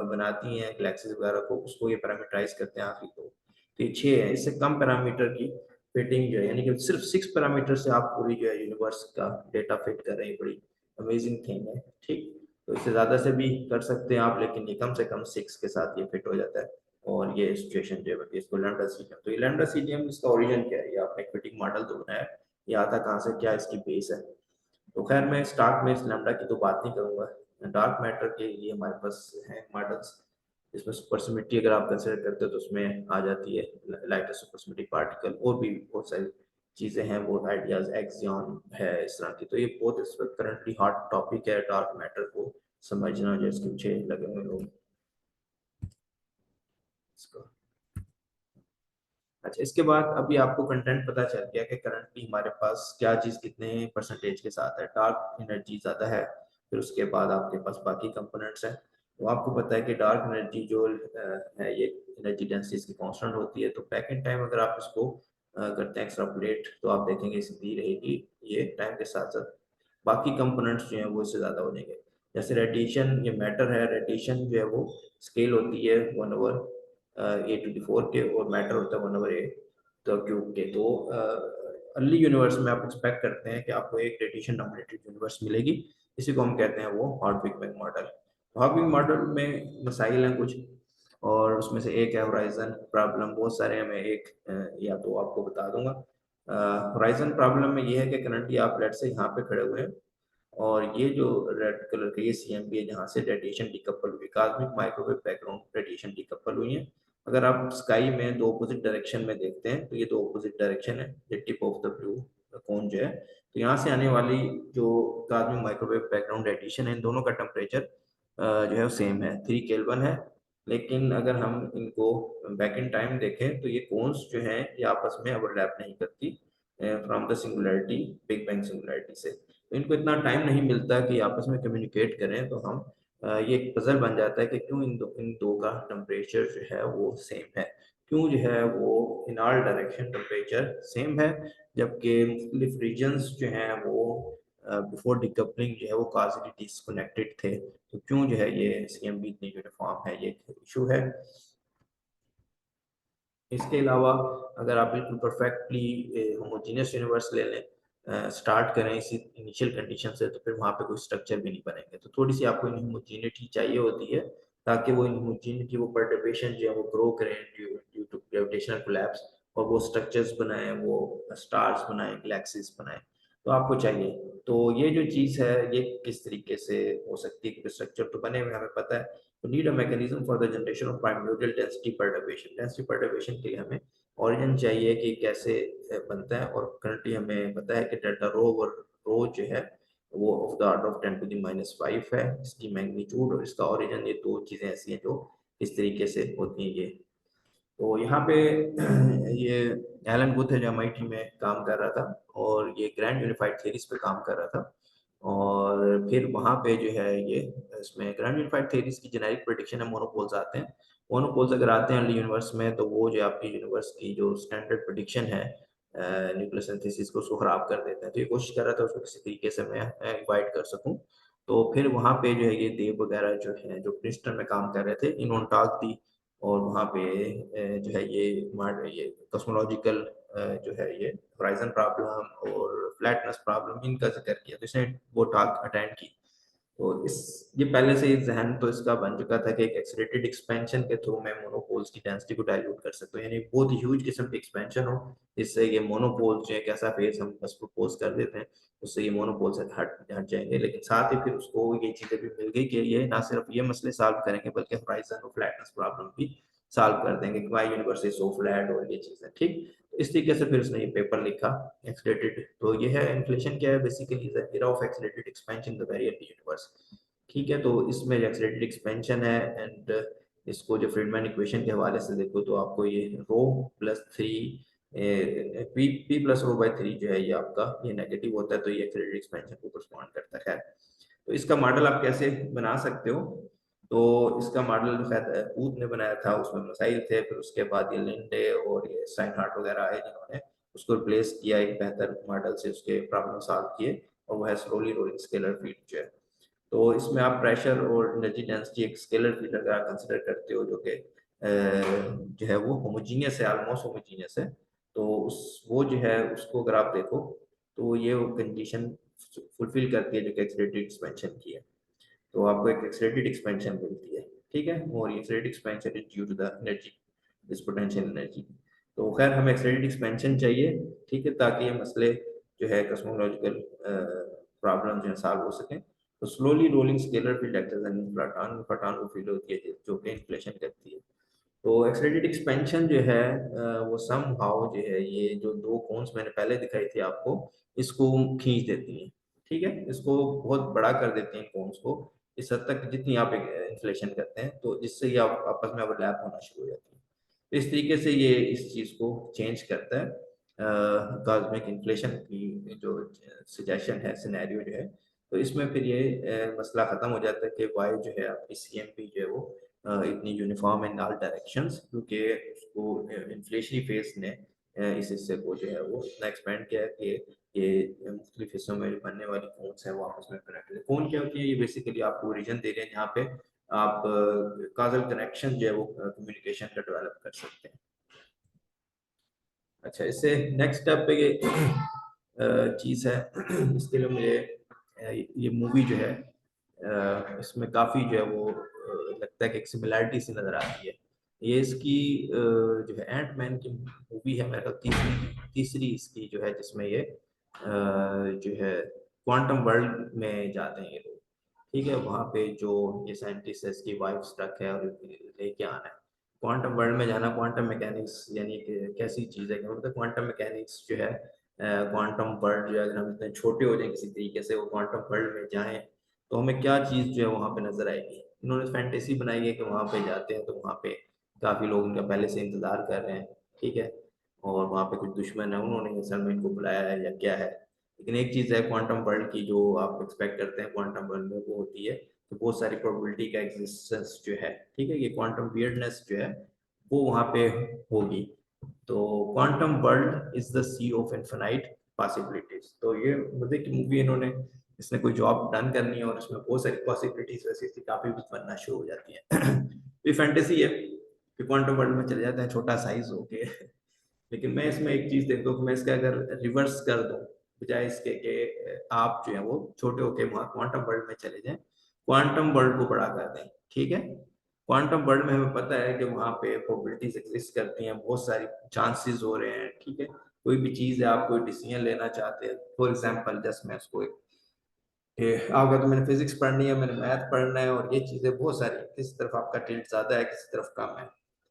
बनाती हैं, गैलेक्सीज वगैरह को, उसको ये पैरामीटराइज करते हैं आखिरी को। तो ये 6 है, इससे कम पैरामीटर की फिटिंग जो है, यानी कि सिर्फ 6 पैरामीटर से आप पूरी जो है यूनिवर्स का डेटा फिट कर रहे हैं, बड़ी अमेजिंग थिंग है, ठीक। तो इससे ज़्यादा से भी कर सकते हैं आप, लेकिन ये कम से कम 6 के साथ ये फिट हो जाता है। और ये सिचुएशन जो है इसको लैम्डा सीडीएम, तो ये लैम्डा सीडीएम इसका ओरिजिन क्या है, ये आपने फिटिंग मॉडल तो बनाया, ये आता कहाँ से, क्या इसकी बेस है। तो खैर मैं स्टार्ट में इस लैम्डा की तो बात नहीं करूंगा। डार्क मैटर के लिए हमारे पास है मॉडल्स, इसमें सुपरसिमेट्री अगर आप कंसिडर करते हो तो उसमें आ जाती है लाइटर सुपरसिमेट्रिक पार्टिकल, और भी बहुत सारी चीज़ें हैं, बहुत आइडियाज, एक्सियन है इस तरह की। तो ये बहुत इस वक्त करंटली हॉट टॉपिक है डार्क मैटर को समझना, जो इसके पीछे लगे हुए लोग इसको। अच्छा, इसके बाद अभी आपको कंटेंट पता चल गया कि करंटली हमारे पास क्या चीज़ कितने परसेंटेज के साथ है, डार्क एनर्जी ज़्यादा है, फिर उसके बाद आपके पास बाकी कंपोनेंट्स हैं। तो आपको पता है कि डार्क एनर्जी जो है ये एनर्जी डेंसिटी इसकी कांस्टेंट होती है। तो बैक इन टाइम अगर आप इसको करते हैं एक्सट्रापोलेट, तो आप देखेंगे सीधी रहेगी ये टाइम के साथ साथ बाकी कंपोनेंट्स जो हैं वो इससे ज़्यादा हो जाएंगे। जैसे रेडिएशन, ये मैटर है, रेडिएशन जो है वो स्केल होती है 1/A⁴ के, और मैटर होता है 1/A तो क्यूब के। तो अर्ली यूनिवर्स में आप एक्सपेक्ट करते हैं कि आपको एक रेडिएशन डोमिनेटेड यूनिवर्स मिलेगी, इसी को हम कहते हैं वो hot big bang model. Hot big model में मसाइल हैं कुछ, और उसमें से एक है होराइजन प्रॉब्लम। बहुत सारे हैं, मैं एक या दो आपको बता दूंगा। होराइजन प्रॉब्लम में ये है कि करंटली आप लेट से यहाँ पे खड़े हुए हैं, और ये जो रेड कलर का ये सीएमबी है जहाँ से रेडिएशन डिकपल हुई, cosmic microwave background radiation decouple हुई है। अगर आप स्काई में दो अपोजिट डायरेक्शन में देखते हैं, तो ये दो अपोजिट डायरेक्शन है, ये टिप ऑफ द ब्लू कोन जो है। तो यहाँ से आने वाली जो कॉस्मिक माइक्रोवेव बैकग्राउंड रेडिएशन है, इन दोनों का टेम्परेचर जो है वो सेम है, 3 केल्विन है। लेकिन अगर हम इनको बैक इन टाइम देखें, तो ये कोन्स जो हैं ये आपस में ओवरलैप नहीं करती from the singularity, big bang singularity से। तो इनको इतना टाइम नहीं मिलता कि आपस में कम्युनिकेट करें। तो हम ये एक पजल बन जाता है कि क्यों इन दो का टेम्परेचर जो है वो सेम है, क्यों जो है वो in all direction temperature same है, जबकि मुख्तलिफ रीजन्स जो हैं वो बिफोर डिकपलिंग जो है वो काजली डिसकनेक्टेड थे। तो क्यों जो है ये सीएमबी इतनी यूनिफॉर्म है, ये एक इशू है। इसके अलावा अगर आप बिल्कुल परफेक्टली होमोजीनियस यूनिवर्स ले लें, स्टार्ट करें इसी इनिशियल कंडीशन से, तो फिर वहाँ पे कोई स्ट्रक्चर भी नहीं बनेंगे। तो थोड़ी सी आपको इनहोमोजीनिटी चाहिए होती है, ताकि वो इनहोमोजीनिटी, वो परटर्बेशन जो है वो ग्रो करें ड्यू टू ग्रेविटेशनल कोलैप्स, और वो स्ट्रक्चर्स बनाएं, वो स्टार्स बनाएं, गैलेक्सीज बनाएं। तो आपको चाहिए। तो ये जो चीज़ है ये किस तरीके से हो सकती है, क्योंकि स्ट्रक्चर तो बने हुए हमें पता है। तो need a mechanism for the generation of primordial density perturbation. Density perturbation के लिए हमें ओरिजिन चाहिए कि कैसे बनता है, और करंटली हमें पता है कि डेल्टा रो ओवर रो जो है वो ऑफ द ऑर्डर ऑफ 10⁻⁵ है इसकी मैग्नीट्यूड, और इसका ओरिजिन, ये दो चीज़ें ऐसी हैं जो इस तरीके से होती हैं। ये तो यहाँ पे ये एलन गुथ है जो एमआईटी में काम कर रहा था, और ये ग्रैंड यूनिफाइड थ्योरीज पे काम कर रहा था। और फिर वहाँ पे जो है ये इसमें ग्रैंड यूनिफाइड थ्योरीज की जेनेरिक प्रेडिक्शन है, मोनोपोल्स आते हैं। मोनोपोल्स अगर आते हैं अर्ली यूनिवर्स में, तो वो जो आपकी यूनिवर्स की जो स्टैंडर्ड प्रेडिक्शन है न्यूक्लियर सिंथेसिस को उसको खराब कर देते हैं। तो ये कोशिश कर रहा था उसको किसी तरीके से मैं इन्वाइट कर सकूं। तो फिर वहाँ पे जो है ये देव वगैरह जो है जो प्रिंसटन में काम कर रहे थे, इन्होंने टॉक दी, और वहाँ पे जो है ये कॉस्मोलॉजिकल जो है ये होराइजन प्रॉब्लम और फ्लैटनेस प्रॉब्लम, इनका जिक्र किया। तो इसने वो टॉक अटेंड की। तो इस ये पहले से ही जहन तो इसका बन चुका था कि एक एक्सीलरेटेड एक्सपेंशन के थ्रू मैं मोनोपोल्स की डेंसिटी को डाइल्यूट कर सकता हूँ, यानी बहुत ह्यूज किस्म की एक्सपेंशन हो, जिससे ये मोनोपोल्स जो है कैसा फेज हम बस प्रपोज कर देते हैं, उससे ये मोनोपोल से हट जाएंगे। लेकिन साथ ही फिर उसको ये चीज़ें भी मिल गई कि ये ना सिर्फ ये मसले सॉल्व करेंगे, बल्कि होराइजन और फ्लैटनेस प्रॉब्लम भी सॉल्व कर देंगे कि why universe is so flat, और ये चीज़ें, ठीक। तो इस तरीके से फिर उसने ये पेपर लिखा एक्सीलरेटेड। तो ये है इन्फ्लेशन क्या है, basically is era of accelerated expansion the very early universe, ठीक है, तो इसमें जो एक्सेलरेटेड एक्सपेंशन है एंड इसको जो फ्रीडमैन इक्वेशन के हवाले से देखो तो आपको ये rho plus three P plus rho by three जो है ये आपका ये नेगेटिव होता है, तो ये एक्सेलरेटेड एक्सपेंशन को करस्पॉन्ड करता है। तो इसका मॉडल आप कैसे बना सकते हो, तो इसका मॉडल जो शायद ऊद ने बनाया था, उसमें मसाइल थे, फिर उसके बाद ये लिंडे और ये स्टाइनहार्ट वगैरह आए जिन्होंने उसको रिप्लेस किया एक बेहतर मॉडल से, उसके प्रॉब्लम सॉल्व किए, और वो है स्लोली रोलिंग स्केलर फील्ड जो है। तो इसमें आप प्रेशर और एनर्जी डेंसिटी एक स्केलर फील्ड अगर आप कंसिडर करते हो जो कि जो है वो होमोजीनियस है, ऑलमोस्ट होमोजीनियस है, तो उस वो जो है उसको अगर आप देखो तो ये वो कंडीशन फुलफिल करती है जो कि एक्सेलरेटेड एक्सपेंशन की है, तो आपको एक एक्सेलरेटेड एक्सपेंशन मिलती है। ठीक है, और ये accelerated expansion is due to the energy, this potential energy. तो खैर हमें एक्सेलरेटेड एक्सपेंशन चाहिए, ठीक है, ताकि ये मसले जो है कॉस्मोलॉजिकल प्रॉब्लम जो है सॉल्व हो सकें। तो slowly rolling scalar field act as an inflaton, inflaton को फील होती है जो कि इन्फ्लेशन करती है। तो एक्सेलरेटेड एक्सपेंशन जो है वो समहाउ जो है ये जो दो कोन्स मैंने पहले दिखाई थी आपको, इसको खींच देती हैं। ठीक है, इसको बहुत बड़ा कर देती हैं कोन्स को इस हद तक जितनी आप इन्फ्लेशन करते हैं, तो जिससे ये आपस में ओवरलैप होना शुरू हो जाती है। तो इस तरीके से ये इस चीज़ को चेंज करता है कॉस्मिक इन्फ्लेशन की जो सजेशन है, सिनेरियो जो है। तो इसमें फिर ये मसला ख़त्म हो जाता है कि वाई जो है आपकी CMP जो है वो इतनी यूनिफॉर्म इन ऑल डायरेक्शंस, क्योंकि उसको इन्फ्लेशनरी फेज ने इस हिस्से को जो है वो इतना एक्सपेंड किया है कि ये मुख्तलिफ हिस्सों में बनने वाली कोन्स हैं वो आपस में कनेक्ट है। कोन क्या होती है, ये बेसिकली आपको रीजन दे रहे हैं जहाँ पे आप काजल कनेक्शन जो है वो कम्युनिकेशन का डेवलप कर सकते हैं। अच्छा, इससे नेक्स्ट स्टेप पे ये चीज़ है, इसके लिए मुझे ये मूवी जो है इसमें काफ़ी जो है वो लगता है कि एक सिमिलैरिटी सी नज़र आती है। ये इसकी जो है एंट मैन की मूवी है, मेरे ख्याल तीसरी इसकी जो है, जिसमें ये जो है क्वांटम वर्ल्ड में जाते हैं ये लोग। ठीक है, वहाँ पे जो ये साइंटिस्ट है इसकी वाइफ स्टक है और लेके आना है क्वांटम वर्ल्ड में जाना। क्वांटम मैकेनिक्स यानी कि कैसी चीज़ है कि मतलब क्वांटम मैकेनिक्स जो है क्वांटम वर्ल्ड जो है, अगर हम इतने छोटे हो जाए किसी तरीके से वो क्वांटम वर्ल्ड में जाएं, तो हमें क्या चीज़ जो है वहाँ पे नजर आएगी। इन्होंने फैंटेसी बनाई है कि वहाँ पे जाते हैं तो वहाँ पे काफ़ी लोग उनका पहले से इंतजार कर रहे हैं। ठीक है, और वहाँ पे कुछ दुश्मन है, उन्होंने असल में इनको बुलाया है या क्या है। लेकिन एक चीज़ है क्वांटम वर्ल्ड की जो आप एक्सपेक्ट करते हैं क्वांटम वर्ल्ड में, वो होती है तो बहुत सारी प्रोबेबिलिटी का एग्जिस्टेंस जो है। ठीक है, ये क्वांटम वियर्डनेस जो है वो वहाँ पे होगी। तो quantum world is the sea of infinite possibilities. तो ये मुझे की मूवी इन्होंने इसने कोई जॉब डन करनी है और इसमें बहुत सारी पॉसिबिलिटीज वैसे इसकी काफी भी बनना शुरू हो जाती है। ये फैंटेसी है कि क्वांटम वर्ल्ड में चले जाते हैं छोटा साइज होके। लेकिन मैं इसमें एक चीज देखता हूँ कि मैं इसका अगर रिवर्स कर दूं, बजाय इसके कि आप जो है वो छोटे होके वहां क्वांटम वर्ल्ड में चले जाएं, क्वांटम वर्ल्ड को बड़ा कर दें। ठीक है, क्वांटम वर्ल्ड में हमें पता है कि वहां पे प्रोबेबिलिटीज एग्जिस्ट करती हैं, बहुत सारी चांसेस हो रहे हैं। ठीक है, कोई भी चीज है, आप कोई डिसीजन लेना चाहते हैं, फॉर एग्जाम्पल जस्ट मैं उसको एक आपका तो मैंने फिजिक्स पढ़नी है, मैंने मैथ पढ़ना है, और ये चीजें बहुत सारी, किसी तरफ आपका टिल्ट ज्यादा है, किसी तरफ कम है,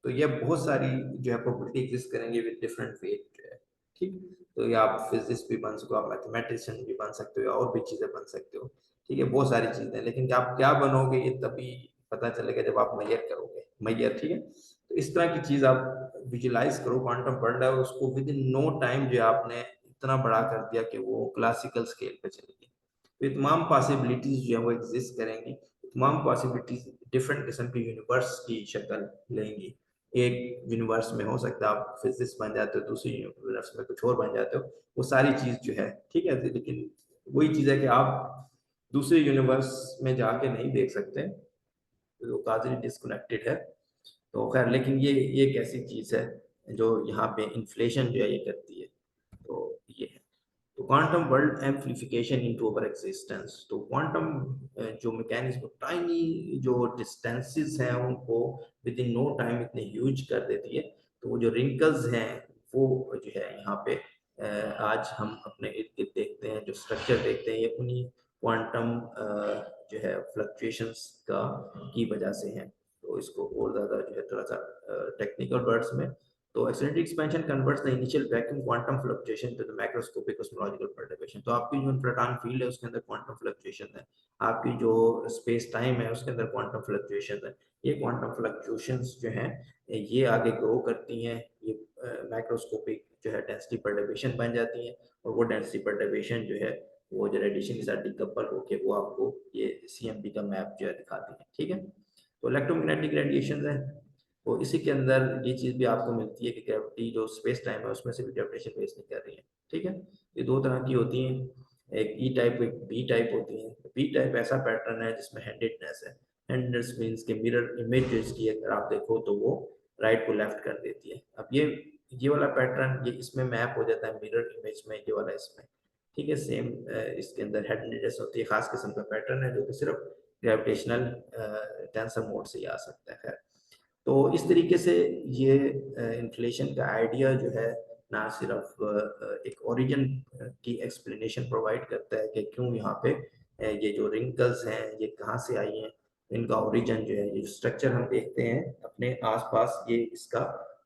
तो ये बहुत सारी जो है प्रोबेबिलिटी एग्जिस्ट करेंगे विद डिफरेंट वेट जो है। ठीक, तो ये आप फिजिक्स भी बन सको, आप मैथमेटिशियन भी बन सकते हो, या और भी चीजें बन सकते हो। ठीक है, बहुत सारी चीजें, लेकिन आप क्या बनोगे ये तभी पता चलेगा जब आप मैयर करोगे, मैयर। ठीक है, तो इस तरह की चीज आप विजुलाइज करो, क्वांटम वर्ल्ड है उसको विद इन नो टाइम जो है आपने इतना बड़ा कर दिया कि वो क्लासिकल स्केल पे चलेगी। तो ये तमाम पॉसिबिलिटीज जो है वो एग्जिस्ट करेंगी, तमाम पॉसिबिलिटीज डिफरेंट किस्म के यूनिवर्स की शक्ल लेंगी। एक यूनिवर्स में हो सकता है आप फिजिक्स बन जाते हो, दूसरी यूनिवर्स में कुछ और बन जाते हो, वो सारी चीज जो है। ठीक है, लेकिन वही चीज है कि आप दूसरे यूनिवर्स में जाके नहीं देख सकते, तो काफी डिस्कनेक्टेड है। तो खैर, लेकिन ये एक ऐसी चीज है जो यहाँ पे इन्फ्लेशन जो है ये करती है। तो ये है, तो क्वांटम वर्ल्ड एम्प्लीफिकेशन इनटू अवर एक्सिस्टेंस। तो क्वांटम जो मैकेनिज्म टाइनी जो डिस्टेंसेस हैं उनको विद इन नो टाइम इतने ह्यूज कर देती है। तो वो जो रिंकल्स हैं वो जो है यहाँ पे आज हम अपने इर्द गिर्द देखते हैं, जो स्ट्रक्चर देखते हैं, ये उन्हीं क्वांटम जो है फ्लक्चुएशंस का की वजह से हैं। तो इसको और ज़्यादा जो है थोड़ा सा टेक्निकल वर्ड्स में तो accelerated expansion converts the initial vacuum quantum fluctuation to the macroscopic cosmological perturbation. तो आपकी जो इन्फ्राटॉन फील्ड है उसके अंदर क्वांटम फ्लक्चुएशन है, आपकी जो स्पेस टाइम है उसके अंदर क्वांटम फ्लक्चुएशन है। ये क्वांटम फ्लक्चुएशंस जो हैं ये आगे ग्रो करती हैं, ये मैक्रोस्कोपिक जो है डेंसिटी परटर्बेशन बन जाती हैं, और वो डेंसिटी परटर्बेशन जो है वो जो रेडिएशन के साथ डिकपल होके वो आपको ये CMB का मैप जो है दिखाती है। ठीक है, तो इलेक्ट्रोमैग्नेटिक रेडिएशन है, तो इसी के अंदर ये चीज़ भी आपको मिलती है कि ग्रेविटी जो स्पेस टाइम है उसमें से भी ग्रेविटेशन फेस नहीं कर रही है। ठीक है, ये दो तरह की होती हैं, एक E टाइप एक B टाइप होती है। B टाइप ऐसा पैटर्न है जिसमें हैंडेडनेस है। हैंडेडनेस मीन्स के मिरर इमेज जो इसकी अगर आप देखो तो वो राइट को लेफ्ट कर देती है। अब ये वाला पैटर्न ये इसमें मैप हो जाता है मिरर इमेज में, ये वाला इसमें। ठीक है, सेम इसके अंदर हैंडेडनेस होती है, खास किस्म का पैटर्न है जो कि सिर्फ ग्रेविटेशनल टेंसर मोड से ही आ सकता है। तो इस तरीके से ये इन्फ्लेशन का आइडिया जो है ना सिर्फ एक ओरिजिन की एक्सप्लेनेशन प्रोवाइड करता है कि क्यों यहाँ पे ये जो रिंकल्स हैं ये कहाँ से आई हैं, इनका ओरिजिन जो है ये स्ट्रक्चर हम देखते हैं अपने आसपास, ये इसका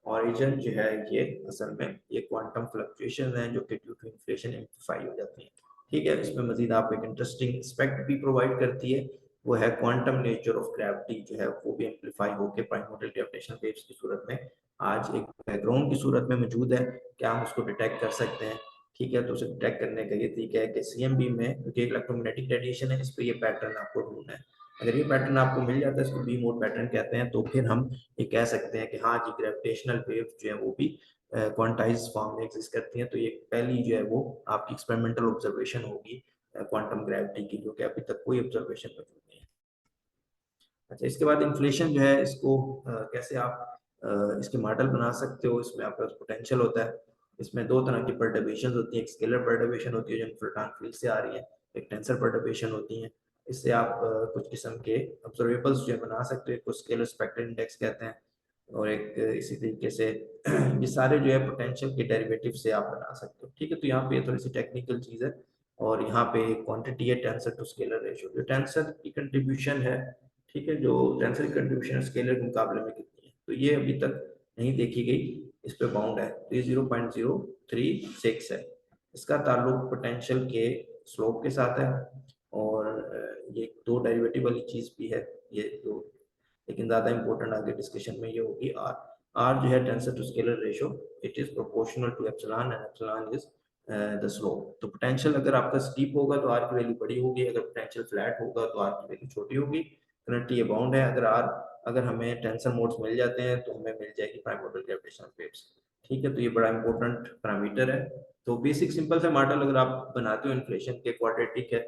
ओरिजिन जो है ये असल में ये क्वांटम फ्लक्चुएशन है जो कि ड्यू टू इन्फ्लेशन एम्प्लीफाई हो जाती है। ठीक है, इसमें मजीद आपको एक इंटरेस्टिंग एस्पेक्ट भी प्रोवाइड करती है, वो है क्वांटम नेचर ऑफ ग्रेविटी जो है वो भी एम्पलीफाई होकर प्राइमोर्डियल ग्रेविटेशनल वेव्स की सूरत में आज एक बैकग्राउंड की सूरत में मौजूद है। क्या हम उसको डिटेक्ट कर सकते हैं? ठीक है, तो उसे डिटेक्ट करने का ये तरीका है कि CMB में क्योंकि इलेक्ट्रोमैग्नेटिक रेडिएशन है, इस पर ये पैटर्न आपको ढूंढना है। अगर ये पैटर्न आपको मिल जाता है, इसको बी मोड पैटर्न कहते हैं, तो फिर हम ये कह सकते हैं कि हाँ जी ग्रेविटेशनल वेव जो है वो भी क्वांटाइज फॉर्म में एग्जिस्ट करती हैं। तो ये पहली जो है वो आपकी एक्सपेरिमेंटल ऑब्जर्वेशन होगी क्वांटम ग्रेविटी की, जो कि अभी तक कोई ऑब्जर्वेशन मौजूद नहीं है। अच्छा, इसके बाद इन्फ्लेशन जो है इसको कैसे आप इसके मॉडल बना सकते हो, इसमें आपका पोटेंशियल होता है। इसमें दो तरह की परटर्बेशन होती है, एक स्केलर परटर्बेशन होती है जो इन्फ्राटॉन फील्ड से आ रही है, एक टेंसर परटर्बेशन होती है। इससे आप कुछ किस्म के ऑब्जर्वेबल्स जो है बना सकते हो, एक स्केलर स्पेक्ट्रल इंडेक्स कहते हैं, और एक इसी तरीके से ये सारे जो है पोटेंशियल के डेरिवेटिव से आप बना सकते हो। ठीक है, तो यहाँ पे थोड़ी सी टेक्निकल चीज़ है, और यहाँ पे क्वांटिटी है टेंसर टू स्केलर रेशियो, जो टेंसर की कंट्रीब्यूशन है, ठीक है, जो टेंसर की कंट्रीब्यूशन स्केलर के मुकाबले में कितनी है, तो ये अभी तक नहीं देखी गई, इस पे बाउंड है, तो ये 0.036 है। इसका ताल्लुक पोटेंशियल के स्लोप के साथ है, और ये दो डेरिवेटिव वाली चीज़ भी है ये दो, लेकिन ज़्यादा इंपॉर्टेंट आगे डिस्कशन में ये होगी आर। आर जो है tensor to scalar ratio, it is proportional to epsilon and epsilon is the slope. तो पोटेंशियल अगर आपका स्टीप होगा तो आर की वैल्यू बड़ी होगी, अगर पोटेंशियल फ्लैट होगा तो आर की वैल्यू छोटी होगी। करंटली ये बाउंड है, अगर हमें टेंसर मोड्स मिल जाते हैं तो हमें मिल जाएगी प्राइमोर्डियल ग्रेविटेशनल वेव्स। ठीक है, तो ये बड़ा इंपॉर्टेंट पैरामीटर है। तो बेसिक सिंपल से मॉडल अगर आप बनाते हो इन्फ्लेशन के, क्वाड्रेटिक है,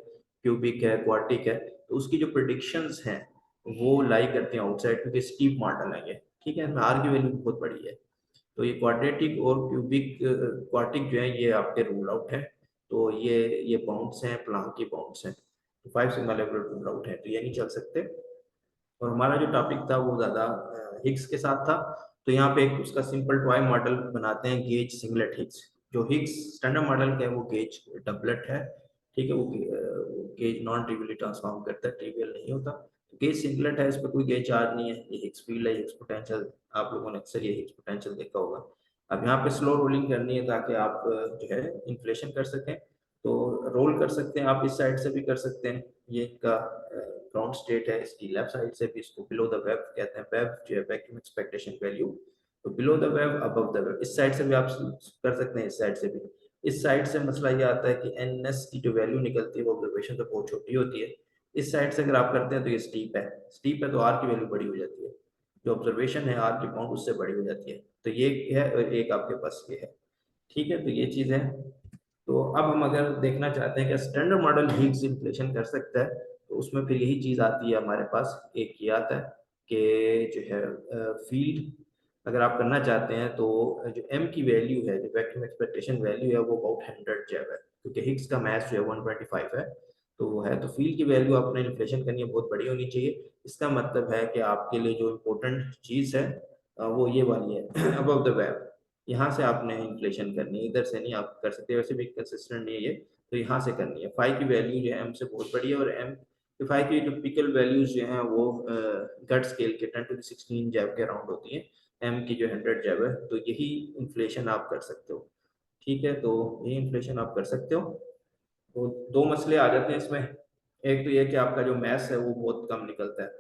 क्यूबिक है, क्वार्टिक है, तो उसकी जो प्रिडिक्शंस हैं वो लाई करते हैं आउटसाइड, क्योंकि स्टीप मॉडल है ये। ठीक है, इसमें आर की वैल्यू बहुत बड़ी है, तो ये क्वाड्रेटिक और क्यूबिक क्वार्टिक जो है ये आपके रूल आउट है। तो ये बाउंड्स हैं, प्लांक की बाउंड्स हैं, तो 5 सिग्मा लेवल रूल आउट है, तो ये नहीं चल सकते। और हमारा जो टॉपिक था वो ज़्यादा हिग्स के साथ था, तो यहाँ पे एक उसका सिंपल टॉय मॉडल बनाते हैं, गेज सिंगलेट हिग्स। जो हिग्स स्टैंडर्ड मॉडल का है वो गेज डबलेट है। ठीक है, वो गेज नॉन ट्रिवियली ट्रांसफॉर्म करता है, ट्रिवियल नहीं होता। तो गेज सिंगलेट है, इस पर कोई गेज चार्ज नहीं है, ये हिग्स फील्ड है, हिग्स पोटेंशियल, आप लोगों ने अक्सर ये हिग्स पोटेंशियल देखा होगा। अब यहाँ पे स्लो रोलिंग करनी है ताकि आप जो है इन्फ्लेशन कर सकें, तो रोल कर सकते हैं आप, इस साइड से भी कर सकते हैं, ये इनका ग्राउंड स्टेट है, इसकी लेफ्ट साइड से भी, इसको बिलो द वेव कहते हैं, वेव जो है वैक्यूम एक्सपेक्टेशन वैल्यू, तो below the wave above the wave, इस साइड से भी आप कर सकते हैं, इस साइड से भी। इस साइड से मसला ये आता है कि एनएस की जो वैल्यू निकलती है वो ऑब्जर्वेशन तो बहुत छोटी होती है, इस साइड से अगर आप करते हैं तो ये स्टीप है, स्टीप है तो आर की वैल्यू बड़ी हो जाती है, जो ऑब्जर्वेशन है आर की बाउंड उससे बड़ी हो जाती है, तो ये है, और एक आपके पास ये है। ठीक है, तो ये चीज़ है। तो अब हम अगर देखना चाहते हैं कि स्टैंडर्ड मॉडल हिग्स इन्फ्लेशन कर सकता है, तो उसमें फिर यही चीज़ आती है हमारे पास, एक ये आता है कि जो है फील्ड अगर आप करना चाहते हैं तो जो एम की वैल्यू है, जो वैक्यूम एक्सपेक्टेशन वैल्यू है वो अबाउट 100 जो है, क्योंकि हिग्स का मास जो है 125 है, तो वो है, तो फील्ड की वैल्यू आपने इन्फ्लेशन करनी है बहुत बड़ी होनी चाहिए। इसका मतलब है कि आपके लिए जो इम्पोर्टेंट चीज़ है वो ये वाली है अबव द वेव, यहाँ से आपने इन्फ्लेशन करनी है, इधर से नहीं आप कर सकते, वैसे भी कंसिस्टेंट नहीं है ये, तो यहाँ से करनी है। फाई की वैल्यू जो है एम से बहुत बड़ी है, और एम फाई की टिपिकल वैल्यूज जो हैं वो गट स्केल के 10 to the 16 जैव के अराउंड होती हैं, m की जो 100 जब है, तो यही इन्फ्लेशन आप कर सकते हो। ठीक है, तो यही इन्फ्लेशन आप कर सकते हो। तो दो मसले आ जाते हैं इसमें। एक तो ये कि आपका जो मैथ्स है वो बहुत कम निकलता है।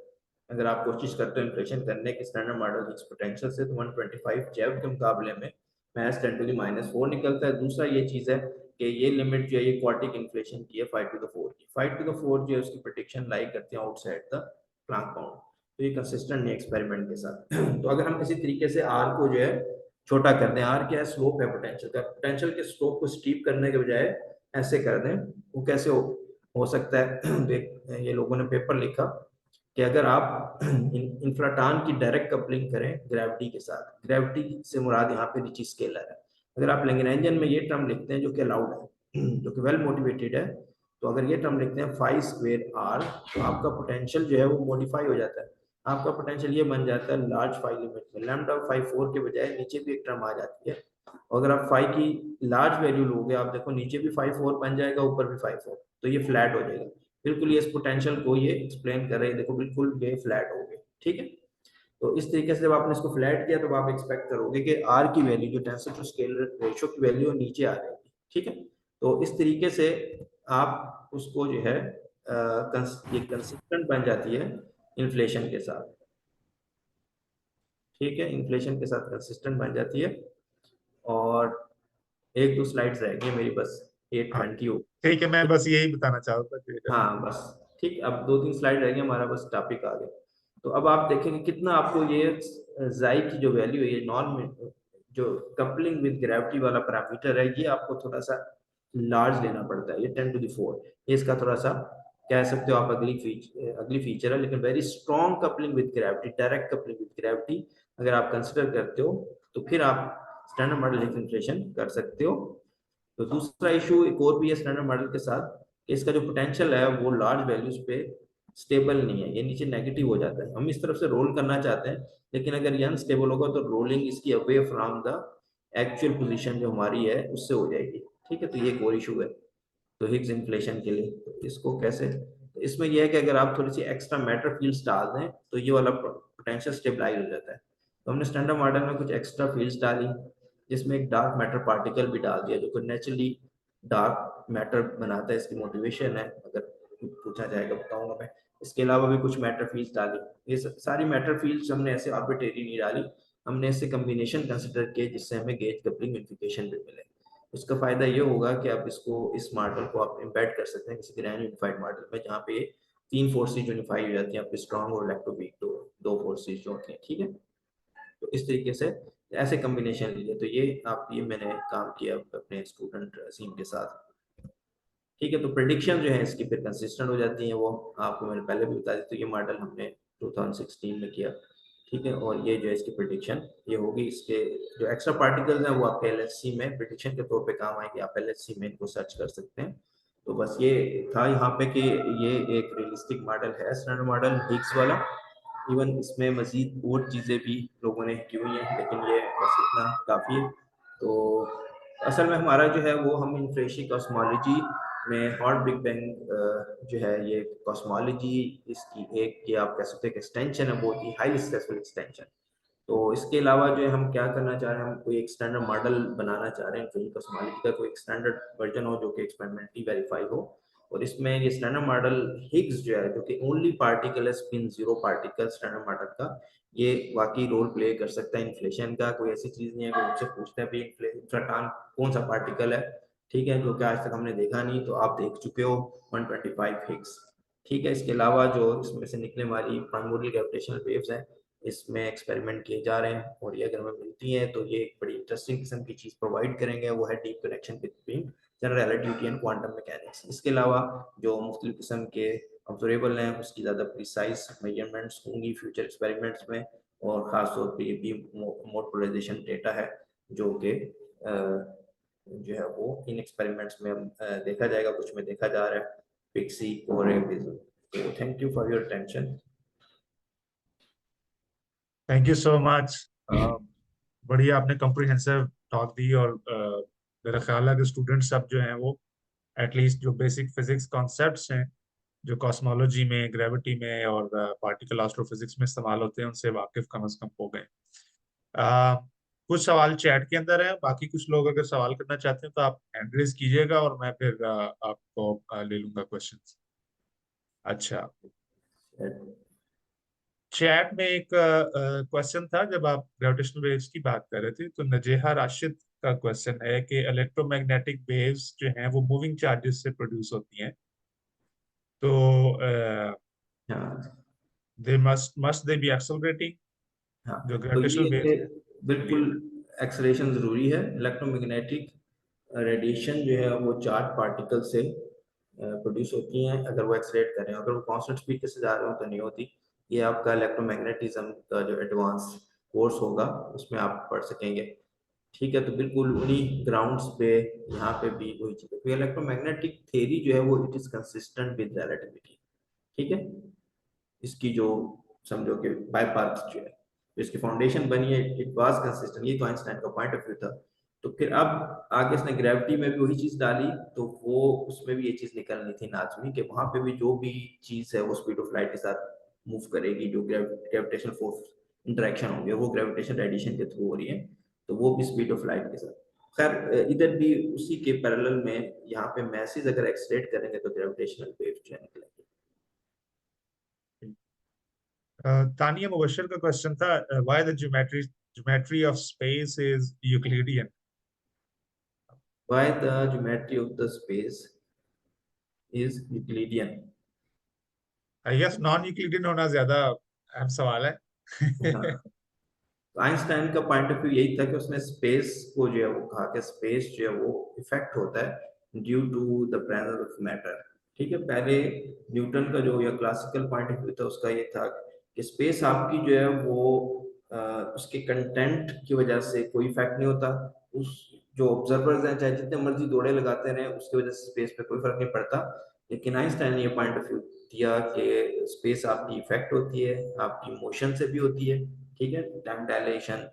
अगर आप कोशिश करते हो इन्फ्लेशन करने के स्टैंडर्ड मॉडल हिग्स पोटेंशियल से, तो 125 जेव के मुकाबले में मैथ्स 10⁻⁴ निकलता है। दूसरा ये चीज़ है कि ये लिमिट जो है ये क्वार्टिक इन्फ्लेशन की है 5⁴ की। 5⁴ जो है उसकी प्रेडिक्शन लाई करते हैं आउटसाइड द प्लैंक बाउंड, तो ये कंसिस्टेंट नहीं एक्सपेरिमेंट के साथ। तो अगर हम किसी तरीके से आर को जो है छोटा कर दें, आर क्या है, स्लोप है पोटेंशियल का, पोटेंशियल के स्लोप को स्टीप करने के बजाय ऐसे कर दें, वो कैसे हो सकता है। ये लोगों ने पेपर लिखा कि अगर आप इंफ्राटॉन की डायरेक्ट कपलिंग करें ग्रेविटी के साथ, ग्रेविटी से मुराद यहाँ पे रिची स्केलर है, अगर आप लैग्रेंजियन में ये टर्म लिखते हैं जो कि अलाउड है, जो कि वेल मोटिवेटेड है, तो अगर ये टर्म लिखते हैं फाई स्क्वेयर आर, तो आपका पोटेंशियल जो है वो मॉडिफाई हो जाता है। आपका पोटेंशियल ये बन जाता है लार्ज फाई लिमिट में, लैम्डा फाई 4 के बजाय नीचे भी एक टर्म आ जाती है। अगर आप फाई की लार्ज वैल्यू लोगे, आप देखो नीचे भी फाई 4 बन जाएगा, ऊपर भी फाई 4, तो ये फ्लैट हो जाएगा। बिल्कुल ये इस पोटेंशियल को ये एक्सप्लेन कर रहे हैं, देखो बिल्कुल ये फ्लैट हो गए। ठीक है, तो इस तरीके से जब आपने इसको फ्लैट किया तो आप एक्सपेक्ट करोगे कि आर की वैल्यू जो टेंसर टू स्केल रेशियो की वैल्यू नीचे आ जाएगी। ठीक है, तो इस तरीके से आप उसको जो है ये कंसिस्टेंट बन जाती है इन्फ्लेशन के साथ। ठीक है, इन्फ्लेशन के साथ कंसिस्टेंट बन जाती है। और एक दो स्लाइड्स रह गई मेरी बस, हाँ 820 हो। ठीक है, मैं बस यही बताना चाह रहा था कि हाँ बस ठीक, अब दो तीन स्लाइड रह गई, हमारा बस टॉपिक आ गया। तो अब आप देखेंगे कितना आपको ये जाई की जो वैल्यू है, ये नॉन जो कपलिंग विद ग्रेविटी वाला पैरामीटर है, ये आपको थोड़ा सा लार्ज लेना पड़ता है, ये 10⁴ ये इसका थोड़ा सा कह सकते हो आप अगली फीचर है, लेकिन very strong coupling with gravity, direct coupling with gravity अगर आप कंसिडर करते हो, तो फिर आप स्टैंडर्ड मॉडल इन्फ्लेशन कर सकते हो। तो दूसरा इशू एक और भी है स्टैंडर्ड मॉडल के साथ, इसका जो पोटेंशियल है वो लार्ज वैल्यूज पे स्टेबल नहीं है, ये नीचे नेगेटिव हो जाता है। हम इस तरफ से रोल करना चाहते हैं, लेकिन अगर ये अनस्टेबल होगा तो रोलिंग इसकी away from the actual position जो हमारी है उससे हो जाएगी। ठीक है, तो ये एक और इशू है तो हिग्स इन्फ्लेशन के लिए। तो इसको कैसे, तो इसमें यह है कि अगर आप थोड़ी सी एक्स्ट्रा मैटर फील्ड्स डाल दें तो ये वाला पोटेंशियल स्टेबलाइज हो जाता है। तो हमने स्टैंडर्ड मॉडल में कुछ एक्स्ट्रा फील्ड्स डाली, जिसमें एक डार्क मैटर पार्टिकल भी डाल दिया जो कि नेचुरली डार्क मैटर बनाता है, इसकी मोटिवेशन है, अगर पूछा जाएगा बताऊंगा मैं। इसके अलावा भी कुछ मैटर फील्ड्स डाली, ये सारी मैटर फील्ड्स हमने ऐसे आर्बिट्रेरी नहीं डाली, हमने ऐसे कम्बिनेशन कंसिडर किए जिससे हमें गेज कपलिंग यूनिफिकेशन भी मिले। उसका फायदा ये होगा कि आप इसको इस मॉडल को आप एम्बेड कर सकते हैं किसी ग्रैंड यूनिफाइड मॉडल में, जहाँ पे तीन फोर्सेज यूनिफाई हो जाती हैं, आपके स्ट्रॉन्ग और इलेक्ट्रो वीक दो फोर्सेज जो होती हैं। ठीक है, तो इस तरीके से ऐसे कम्बिनेशन लीजिए। तो ये मैंने काम किया अपने स्टूडेंट असीम के साथ। ठीक है, तो प्रिडिक्शन जो है इसकी फिर कंसिस्टेंट हो जाती है, वो आपको मैंने पहले भी बता दी। तो ये मॉडल हमने 2016 में किया। ठीक है, और ये जो है इसकी प्रिडिक्शन ये होगी, इसके जो एक्स्ट्रा पार्टिकल्स हैं वो आपके एलएचसी में प्रिडिक्शन के तौर पे काम आएंगे, आप एलएचसी में इनको सर्च कर सकते हैं। तो बस ये था यहाँ पे कि ये एक रियलिस्टिक मॉडल है स्टैंडर्ड मॉडल हिग्स वाला। इवन इसमें मजीद और चीज़ें भी लोगों ने की हुई हैं, लेकिन ये बस इतना काफ़ी है। तो असल में हमारा जो है वो हम इन्फ्लेशन कॉस्मोलॉजी में हॉट बिग बैंग जो है ये कॉस्मोलॉजी इसकी एक ये आप कह सकते हैं कि एक्सटेंशन है, बहुत ही हाईली सक्सेसफुल एक्सटेंशन। तो इसके अलावा जो है हम क्या करना चाह रहे हैं, हम कोई एक स्टैंडर्ड मॉडल बनाना चाह रहे हैं इन्फ्लेशन कॉस्मोलॉजी का, कोई एक स्टैंडर्ड वर्जन हो जो कि एक्सपेरिमेंटली वेरीफाई हो। और इसमें ये स्टैंडर्ड मॉडल हिग्स जो है, जो कि ओनली पार्टिकल है, spin zero particle standard model का, ये वाकई रोल प्ले कर सकता है इन्फ्लेशन का। कोई ऐसी चीज नहीं है कि मुझसे पूछते हैं इन्फ्लेशन कौन सा पार्टिकल है, ठीक है, जो कि आज तक हमने देखा नहीं, तो आप देख चुके हो 125 हिग्स। ठीक है, इसके अलावा जो इसमें से निकलने वाली प्राइमोरियल ग्रेविटेशनल वेव्स हैं, इसमें एक्सपेरिमेंट किए जा रहे हैं, और ये अगर हमें मिलती है तो ये एक बड़ी इंटरेस्टिंग किस्म की चीज प्रोवाइड करेंगे, वो है deep connection between general relativity and quantum mechanics. इसके अलावा जो मुख्तलिफ किस्म के ऑब्जर्वेबल हैं उसकी ज़्यादा प्रिसाइज मेजरमेंट्स होंगी फ्यूचर एक्सपेरिमेंट्स में, और ख़ासतौर पर ये भी मोड पोलराइजेशन डेटा है जो कि जो है वो इन एक्सपेरिमेंट्स में देखा जाएगा, कुछ में देखा जा रहा है पिक्सी और विजुअल। तो thank you for your attention. Thank you so much. बढ़िया, आपने कॉम्प्रिहेंसिव टॉक दी, और मेरा ख्याल है कि स्टूडेंट सब जो हैं वो एटलीस्ट जो बेसिक फिजिक्स कॉन्सेप्ट्स हैं जो कॉस्मोलॉजी में, ग्रेविटी में और पार्टिकल एस्ट्रोफिजिक्स में इस्तेमाल होते हैं, उनसे वाकिफ कम अज कम हो गए। कुछ सवाल चैट के अंदर है, बाकी कुछ लोग अगर सवाल करना चाहते हैं तो आप हैंड रेज कीजिएगा और मैं फिर आपको ले लूंगा क्वेश्चंस। अच्छा, चैट में एक क्वेश्चन था, जब आप ग्रेविटेशनल वेव्स की बात कर रहे थे, तो नजेहा राशिद का क्वेश्चन है कि इलेक्ट्रोमैग्नेटिक वेव्स जो हैं वो मूविंग चार्जेस से प्रोड्यूस होती हैं, तो हाँ they must they B accelerating, हाँ, जो तो ग्रेविटेशनल ये वेव्स बिल्कुल एक्सलेशन जरूरी है। इलेक्ट्रोमैग्नेटिक रेडिएशन जो है वो चार्ज पार्टिकल से प्रोड्यूस होती हैं। अगर वो एक्सलेट करें, अगर वो कांस्टेंट स्पीड से जा रहे हो तो नहीं होती। ये आपका इलेक्ट्रोमैग्नेटिज्म का जो एडवांस कोर्स होगा उसमें आप पढ़ सकेंगे। ठीक है, तो बिल्कुल उन्हीं ग्राउंड्स पे यहाँ पे भी वही चीज है। इलेक्ट्रोमैग्नेटिक थ्योरी जो है वो it is consistent with relativity. ठीक है, इसकी जो समझो कि बाय पार्क्स जो है इसकी फाउंडेशन बनी है, इट वाज कंसिस्टेंट। ये तो आइंस्टाइन का पॉइंट ऑफ व्यू था। तो फिर अब आगे इसने ग्रेविटी में भी वही चीज डाली, तो वो उसमें भी ये चीज निकलनी थी नाजमी कि वहां पे भी जो भी चीज है वो स्पीड ऑफ लाइट के साथ मूव करेगी। जो ग्रेविटेशन फोर्स इंटरेक्शन होंगे वो ग्रेविटेशन रेडिएशन के थ्रू हो रही है, तो वो भी स्पीड ऑफ लाइट के साथ। खैर इधर भी उसी के पैरेलल में यहाँ पे मैसेज अगर एक्सलेट करेंगे तो ग्रेविटेशनल वेव जो है निकलेंगे। तानिया मुबशर का क्वेश्चन था, why the geometry of space is Euclidean. Why the geometry of the space is Euclidean? I guess non Euclidean होना ज्यादा अहम सवाल है। हाँ, तो आइंस्टाइन का पॉइंट ऑफ व्यू यही था कि उसने स्पेस को जो है वो कहा कि स्पेस जो है वो इफेक्ट होता है due to the presence of matter. ठीक है, पहले न्यूटन का जो या क्लासिकल पॉइंट ऑफ व्यू था उसका ये था कि स्पेस आपकी जो है वो उसके कंटेंट की वजह से कोई इफेक्ट नहीं होता। उस जो ऑब्जर्वर्स हैं चाहे जितने मर्जी दौड़े लगाते रहे उसकी वजह से स्पेस पे कोई फर्क नहीं पड़ता। लेकिन आइंस्टाइन ने ये पॉइंट ऑफ व्यू दिया कि स्पेस आपकी इफेक्ट होती है, आपकी मोशन से भी होती है। ठीक है, टाइम डायलेशन,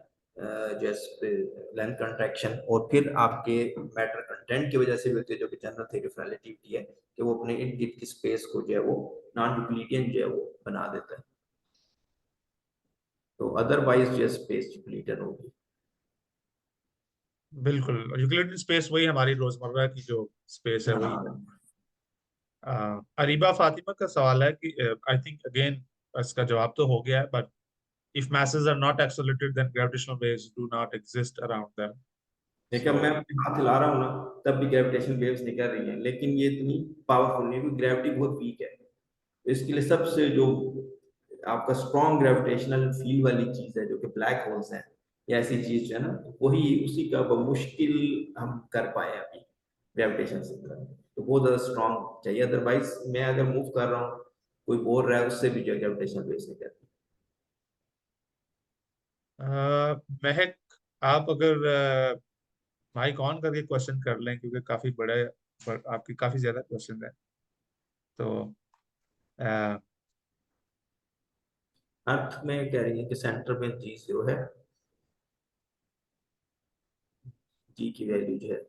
जैसे लेंथ कंट्रैक्शन, और फिर आपके मैटर कंटेंट की वजह से भी होती है, जो कि जनरल थ्योरी ऑफ रिलेटिविटी है कि वो अपने इर्द गिर्द की स्पेस को जो है वो नॉन यूक्लिडियन जो है वो बना देता है। तो अदरवाइज जो स्पेस यूक्लिडियन होगी। बिल्कुल, यूक्लिडियन स्पेस वही हमारी रोजमर्रा की जो स्पेस है वही है। हाँ, अरीबा फातिमा का सवाल है कि आई थिंक अगेन इसका जवाब तो हो गया है, but if masses are not accelerated then gravitational waves do not exist around them. देखिए अब So मैं अपने हाथ हिला रहा हूँ ना, तब भी ग्रेविटेशन वेव्स निकल रही हैं, लेकिन ये इतनी पावरफुल नहीं क्योंकि ग्रेविटी बहुत वीक है। तो इसके लिए सबसे जो आपका स्ट्रॉन्ग ग्रेविटेशनल फील्ड वाली चीज है जो कि ब्लैक होल्स हैं या ऐसी चीज जो है ना, वही उसी का मुश्किल हम कर पाए अभी ग्रेविटेशन से। तो बहुत ज्यादा स्ट्रॉन्ग चाहिए, अदरवाइज मैं अगर मूव कर रहा हूँ कोई बोल रहा है उससे भी जो ग्रेविटेशन वेव्स निकल रही महक, आप अगर माइक ऑन करके क्वेश्चन कर लें, क्योंकि काफी आपकी काफी ज्यादा क्वेश्चन है, तो अ, है। अर्थ में कह रही है कि सेंटर में G0 है, जी की वैल्यू जो है।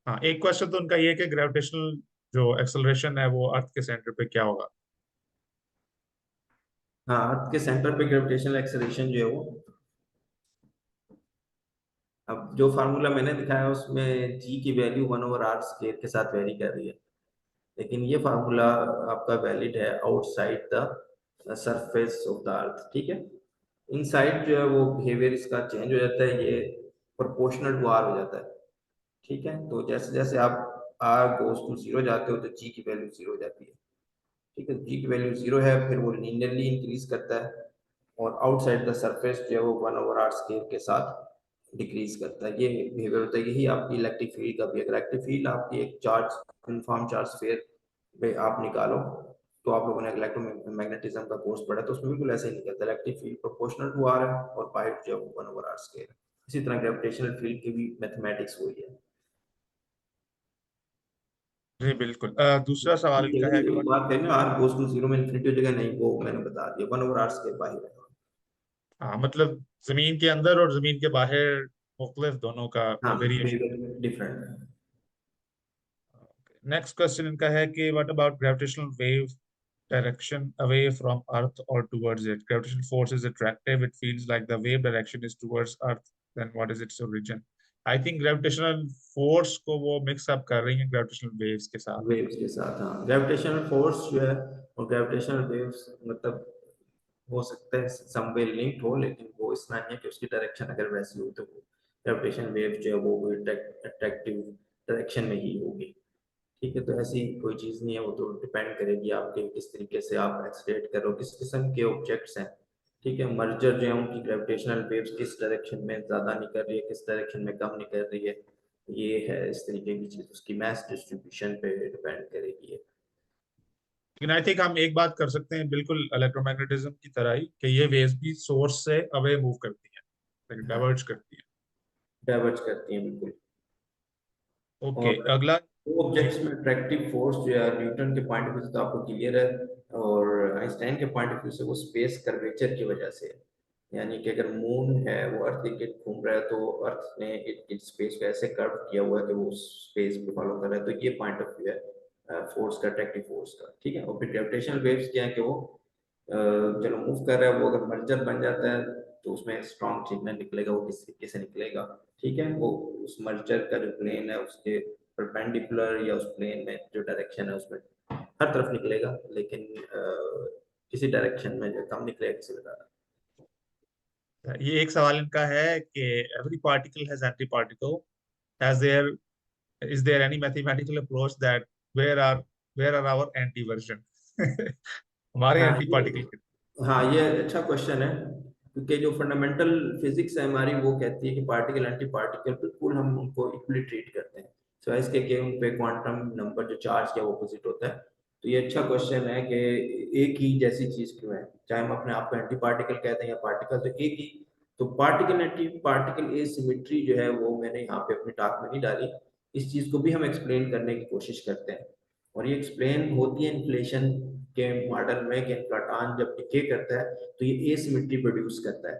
हाँ, एक क्वेश्चन तो उनका ये है कि ग्रेविटेशनल जो एक्सेलरेशन है वो अर्थ के सेंटर पे क्या होगा। हाँ, अर्थ के सेंटर पे ग्रेविटेशनल एक्सेलरेशन जो है वो, अब जो फार्मूला मैंने दिखाया उसमें जी की वैल्यू 1/r स्क्वायर के साथ वेरी कर रही है, लेकिन ये फार्मूला आपका वैलिड है outside the surface of the earth. ठीक है, इनसाइड जो है वो बिहेवियर इसका चेंज हो जाता है, ये प्रोपोर्शनल टू आर हो जाता है। ठीक है, तो जैसे जैसे आप आर गोज टू जीरो जाते हो तो जी की वैल्यू जीरो हो जाती है। ठीक है, जी की वैल्यू जीरो है, फिर वो लीनियरली इंक्रीज करता है और आउटसाइड द सरफेस जो है वो 1/r स्क्वायर के साथ डिक्रीज करता है। ये बिहेवियर होता है। यही आपकी इलेक्ट्रिक फील्ड का भी, अगर इलेक्ट्रिक फील्ड आपकी एक चार्ज यूनिफॉर्म चार्ज स्फीयर में आप निकालो, तो आप लोगों ने इलेक्ट्रोमैग्नेटिज्म का कोर्स पढ़ा तो उसमें बिल्कुल ऐसे ही निकलता है। Electric field proportional to r है और पाई जो है 1/r स्क्वायर है। इसी तरह ग्रेविटेशनल फील्ड की भी मैथमेटिक्स वही है। जी बिल्कुल। दूसरा सवाल इनका है कि बात करें ना आर गोज टू जीरो में इंफिनिटी जगह नहीं, वो मैंने बता दिया 1/r स्क्वायर बाहर है। हाँ, मतलब जमीन के अंदर और जमीन के बाहर मुख्तलिफ दोनों का हाँ, वेरिएशन। बिहेवियर डिफरेंट है। नेक्स्ट क्वेश्चन इनका है कि what about gravitational wave direction away from Earth or towards it. Gravitational force is attractive. It feels like the wave direction is towards Earth. Then what is its origin? I think gravitational force को वो mix up कर रही हैं gravitational waves के साथ. Waves के साथ, हाँ, ग्रेविटेशनल फोर्स जो है और ग्रेविटेशनल वेव्स मतलब हो सकता है समवे लिंक्ड हो, लेकिन वो इतना नहीं है कि उसकी डायरेक्शन अगर वैसी हो तो ग्रेविटेशन वेव जो है वो अट्रैक्टिव डायरेक्शन में ही होगी। ठीक है, तो ऐसी कोई चीज़ नहीं है, वो तो डिपेंड करेगी आपके किस तरीके से आप एक्सलेट कर रहे हो, किस किस्म के ऑब्जेक्ट्स हैं। ठीक है, मर्जर जो है उनकी ग्रेविटेशनल वेव्स किस डायरेक्शन में ज़्यादा निकल रही है, किस डायरेक्शन में कम निकल रही है, ये है इस तरीके की चीज़, उसकी मैस डिस्ट्रीब्यूशन पे डिपेंड करेगी। लेकिन आई थिंक हम एक बात कर सकते हैं बिल्कुल इलेक्ट्रोमैग्नेटिज्म की तरह ही कि ये वेव्स भी सोर्स से अवे मूव करती हैं, लेकिन डाइवर्ज करती हैं. डाइवर्ज करती हैं बिल्कुल। ओके, और अगला. वो ऑब्जेक्ट्स में अट्रैक्टिव फोर्स जो है न्यूटन के पॉइंट ऑफ व्यू से तो आपको क्लियर है, और आइंस्टाइन के पॉइंट ऑफ व्यू से वो स्पेस कर्वेचर की वजह से है। यानी कि अगर मून है वो अर्थ के इर्द घूम रहा है तो अर्थ ने इट स्पेस को ऐसे कर्व किया हुआ है कि वो स्पेस को फॉलो कर रहा है, तो ये पॉइंट ऑफ व्यू है फोर्स का, अट्रैक्टिव फोर्स का। ठीक है, और फिर ग्रेविटेशनल वेव्स क्या है कि वो चलो मूव कर रहा है, वो अगर मर्जर बन जाता है तो उसमें स्ट्रॉन्ग सिग्नल निकलेगा, वो किस तरीके से निकलेगा। ठीक है, वो उस मर्जर का जो प्लेन है उसके परपेंडिकुलर या उस प्लेन में जो डायरेक्शन है उसमें हर तरफ निकलेगा, लेकिन किसी डायरेक्शन में जो कम निकलेगा किसी में ज्यादा। ये एक सवाल इनका है कि every particle has anti particle, has their is there any mathematical approach that where are where are our anti version? हमारे हाँ एंटी पार्टिकल. हाँ, ये अच्छा क्वेश्चन है, क्योंकि जो फंडामेंटल फिजिक्स है हमारी वो कहती है कि पार्टिकल एंटी पार्टिकल बिल्कुल हम उनको इक्वली ट्रीट करते हैं, सो इसके कि उन पे क्वांटम नंबर जो चार्ज के ऑपोजिट होता है। तो ये अच्छा क्वेश्चन है कि एक ही जैसी चीज क्यों है, चाहे हम अपने आप को एंटी पार्टिकल कहते हैं या पार्टिकल, तो एक ही। तो पार्टिकल एंटी पार्टिकल एसिमेट्री जो है वो मैंने यहाँ पे अपनी टॉक में नहीं डाली, इस चीज को भी हम एक्सप्लेन करने की कोशिश करते हैं, और ये एक्सप्लेन होती है इन्फ्लेशन के मॉडल में कि प्रोटॉन जब डिके करता है तो ये एसिमेट्री प्रोड्यूस करता है।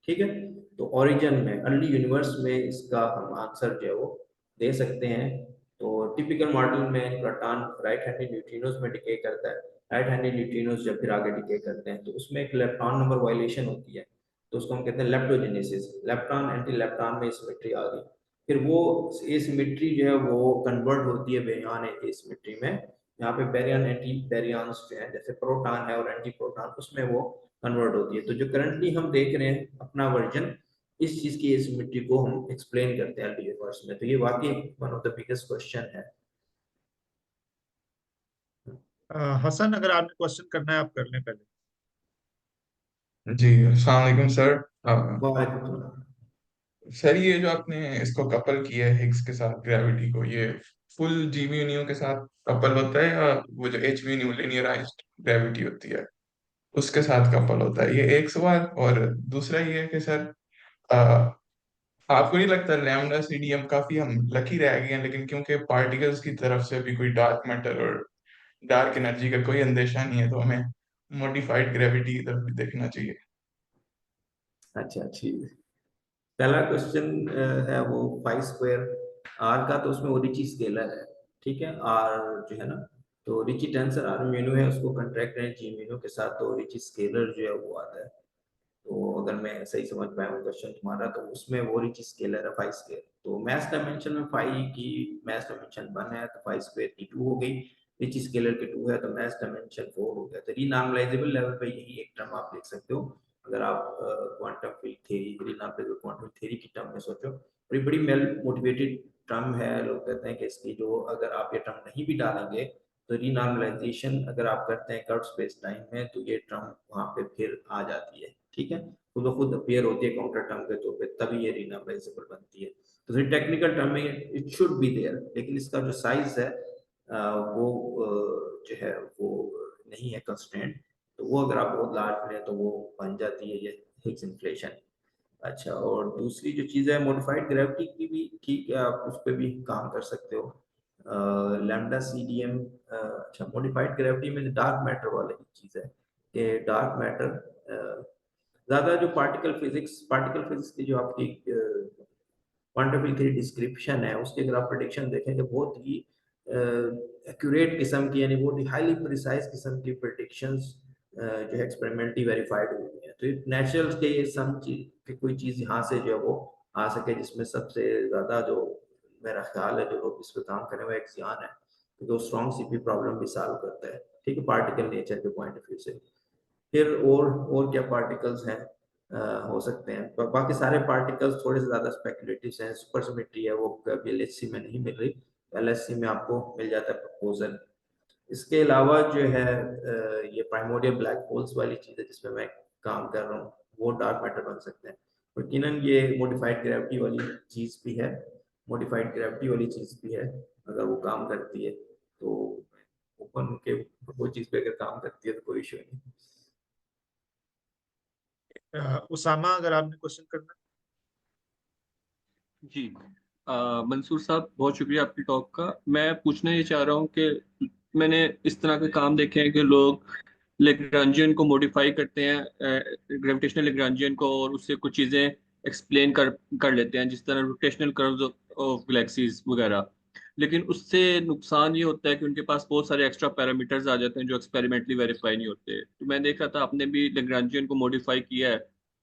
ठीक है, तो ओरिजिन में अर्ली यूनिवर्स में इसका हम आंसर जो है वो दे सकते हैं। तो टिपिकल मॉडल में प्रोटॉन राइट हैंडेड न्यूट्रिनोज में डिके करता है, राइट हैंडेड न्यूट्रिनोज जब फिर आगे डिके करते हैं तो उसमें एक इलेक्ट्रॉन नंबर वायलेशन होती है, तो उसको हम कहते हैं लेप्टोजेनेसिस, लेप्टॉन एंटी लेप्टॉन में एसिमेट्री आ गई, फिर वो एसिमेट्री जो है वो कन्वर्ट होती है बेरियन एसिमेट्री में। यहाँ पे बेरियन एंटी बेरियंस जो है जैसे प्रोटॉन है और एंटी प्रोटॉन, उसमें वो कन्वर्ट होती है। तो जो करंटली हम देख रहे हैं अपना वर्जन, इस चीज की एसिमेट्री को हम एक्सप्लेन करते हैं यूनिवर्स में, तो ये वाकई one of the biggest question है। हसन, अगर आपने क्वेश्चन करना है आप कर लें पहले. जी अस्सलाम वालेकुम सर। वालेकुम। सर ये जो आपने इसको कपल किया है हिग्स के साथ ग्रेविटी को, ये फुल जी म्यू के साथ कपल होता है या वो जो एच म्यू लिनियराइज्ड ग्रेविटी होती है उसके साथ कपल होता है? ये एक सवाल। और दूसरा ये है कि सर आ, आपको नहीं लगता लैम्डा सीडीएम काफी हम लकी रह गए हैं, लेकिन क्योंकि पार्टिकल्स की तरफ से भी कोई डार्क मैटर और डार्क एनर्जी का कोई अंदेशा नहीं है, तो हमें मॉडिफाइड ग्रेविटी की तरफ भी देखना चाहिए। अच्छा ठीक है, पहला क्वेश्चन है वो पाई स्क्वायर आर का, तो उसमें वो रिची स्केलर है। ठीक है, आर जो है ना, तो रिची टेंसर आर म्यूनो है, उसको कंट्रैक्ट करें जी म्यूनो के साथ तो रिची स्केलर जो है वो आता है। तो अगर मैं सही समझ पाया हूँ क्वेश्चन तुम्हारा, तो उसमें वो रिची स्केलर है फाइव स्क्वायर, तो मैथ डायमेंशन में फाइव की मैथ डायमेंशन 1 है तो फाइव स्क्वायर की 2 हो गई, रिची स्केलर के 2 है तो मैथ डायमेंशन 4 हो गया। तो रीनॉर्मलाइजेबल लेवल पे यही एक टर्म आप लिख सकते हो, अगर आप quantum field theory renormalisable quantum theory की टर्म में सोचो। और ये बड़ी वेल मोटिवेटेड टर्म है, लोग कहते हैं कि इसकी जो अगर आप ये टर्म नहीं भी डालेंगे तो रीनॉर्मलाइजेशन अगर आप करते हैं कर्व स्पेस टाइम में तो ये टर्म वहां पे फिर आ जाती है। ठीक है, खुद ब खुद अपीयर होती है काउंटर टर्म के तौर पे, तभी ये रीनॉर्मलाइजेबल बनती है। तो फिर टेक्निकल टर्म में इट शुड बी देयर, लेकिन इसका जो साइज है वो जो है वो नहीं है कंस्ट्रेंट, तो वो अगर आप बहुत लार्ज लें तो वो बन जाती है ये हिग्स इन्फ्लेशन। अच्छा, और दूसरी जो चीज़ है मॉडिफाइड ग्रेविटी की भी ठीक है, आप उस पर भी काम कर सकते हो। लैम्डा सीडीएम, अच्छा मॉडिफाइड ग्रेविटी में डार्क मैटर वाली चीज़ है कि डार्क मैटर ज़्यादा जो पार्टिकल फिजिक्स की जो आपकी क्वांटम थ्योरी डिस्क्रिप्शन है उसकी अगर आप प्रेडिक्शन देखेंगे बहुत ही एक्यूरेट किस्म की, यानी बहुत ही हाईली प्रिसाइज किस्म की प्रेडिक्शंस जो है एक्सपेरिमेंटली वेरीफाइड हुई हैं। तो नेचुरल के ये सम चीज कि कोई चीज़ यहाँ से जो है वो आ सके, जिसमें सबसे ज़्यादा जो मेरा ख्याल है जो लोग इस पर काम करें वो एक्सियन है, क्योंकि वो स्ट्रॉन्ग सीपी प्रॉब्लम भी सॉल्व करता है, ठीक है, पार्टिकल नेचर के पॉइंट ऑफ व्यू से। फिर और क्या पार्टिकल्स हैं हो सकते हैं, बाकी सारे पार्टिकल्स थोड़े से ज़्यादा स्पेकुलेटिव हैं। सुपरसिमेट्री है, वो कभी LHC में नहीं मिल रही, LHC में आपको मिल जाता है प्रपोजल। इसके अलावा जो है ये प्राइमोर्डियल ब्लैक होल्स वाली चीज़ है जिसमें मैं काम कर रहा हूँ, वो डार्क मैटर बन सकते हैं। यकीनन ये मॉडिफाइड ग्रेविटी वाली चीज़ भी है, मॉडिफाइड ग्रेविटी वाली चीज़ भी है, अगर वो काम करती है तो ओपन के वो चीज़ पे अगर काम करती है तो कोई इशू नहीं। उसामा, अगर आपने क्वेश्चन करना। जी मंसूर साहब, बहुत शुक्रिया आपकी टॉक का। मैं पूछना ये चाह रहा हूँ कि मैंने इस तरह के काम देखे हैं कि लोग लेग्रांजियन को मॉडिफाई करते हैं, ग्रेविटेशनल लेग्रांजियन को, और उससे कुछ चीज़ें एक्सप्लेन कर लेते हैं, जिस तरह रोटेशनल कर्व्स ऑफ गैलेक्सीज वगैरह। लेकिन उससे नुकसान ये होता है कि उनके पास बहुत सारे एक्स्ट्रा पैरामीटर्स आ जाते हैं जो एक्सपेरिमेंटली वेरीफाई नहीं होते। तो मैं देख रहा था आपने भी लेग्रांजियन को मॉडिफाई किया है,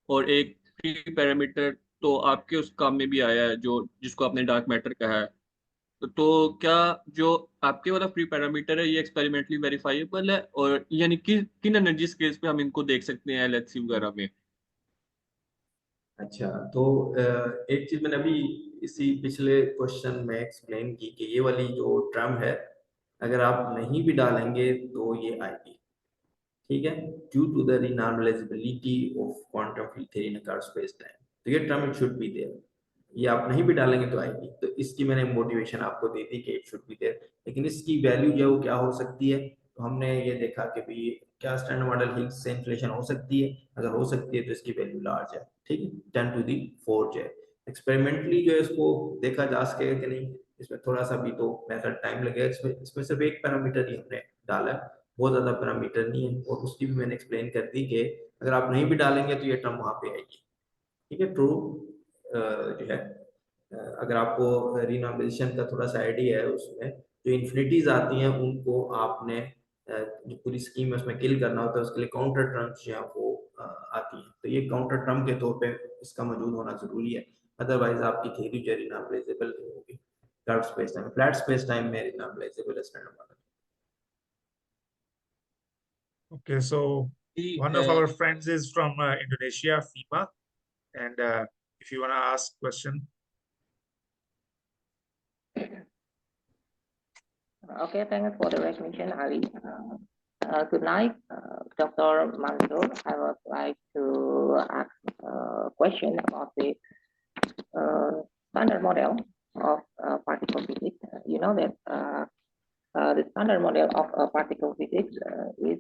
और एक फ्री पैरामीटर तो आपके उस काम में भी आया है जो जिसको आपने डार्क मैटर कहा है। तो क्या जो आपके वाला फ्री पैरामीटर है ये एक्सपेरिमेंटली वेरीफाइबल है, और यानी कि किन एनर्जी स्केल्स पे हम इनको देख सकते हैं LHC वगैरह में? अच्छा, तो एक चीज मैंने अभी इसी पिछले क्वेश्चन में एक्सप्लेन की कि ये वाली जो टर्म है, अगर आप नहीं भी डालेंगे तो ये आएगी, ठीक है, due to the renormalisability of quantum field theory in curve space time. तो ये term it should be there, ये आप नहीं भी डालेंगे तो आएगी। तो इसकी मैंने मोटिवेशन आपको दी थी कि इट शुड बी देयर, लेकिन इसकी वैल्यू जो है वो क्या हो सकती है, तो हमने ये देखा कि भी क्या स्टैंडर्ड मॉडल हिग्स से इन्फ्लेशन हो सकती है, अगर हो सकती है तो इसकी वैल्यू लार्ज है, ठीक है, 10⁴ है। एक्सपेरिमेंटली जो है इसको देखा जा सकेगा कि नहीं, इसमें थोड़ा सा भी तो मेथड टाइम लगेगा। इसमें सिर्फ एक पैरामीटर ही हमने डाला है, बहुत ज्यादा पैरामीटर नहीं है, और उसकी भी मैंने एक्सप्लेन कर दी कि अगर आप नहीं भी डालेंगे तो ये टर्म वहां पे आएगी, ठीक है। ट्रू जो है अगर आपको रीनॉर्मलाइजेशन का थोड़ा सा आइडिया है, उसमें जो इन्फिनिटीज आती हैं उनको आपने जो पूरी स्कीम है उसमें किल करना होता है, उसके लिए काउंटर टर्म्स जो है वो आती हैं। तो ये काउंटर टर्म के तौर पे इसका मौजूद होना जरूरी है, अदरवाइज आपकी थ्योरी जो रीनॉर्मलाइजेबल नहीं होगी। Curve space time, flat space time में रीनॉर्मलाइजेबल है standard model. Okay, so one of our friends is from Indonesia, FIMA, and if you want to ask question. Okay, thanks for the recognition, Ali. Good night, Dr. Mansour. I would like to ask a question about the standard model of particle physics. You know that the standard model of particle physics is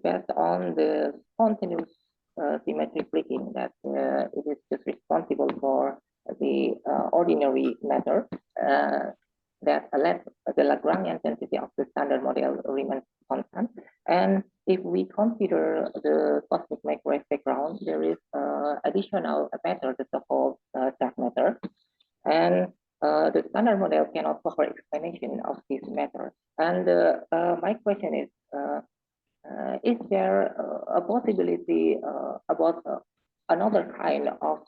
based on the spontaneous symmetric breaking, that it is just responsible for the ordinary matter, that let the Lagrangian density of the standard model remains constant. And if we consider the cosmic microwave background, there is additional matter, the so-called dark matter, and the standard model cannot offer explanation of this matter. And my question is there a possibility about another kind of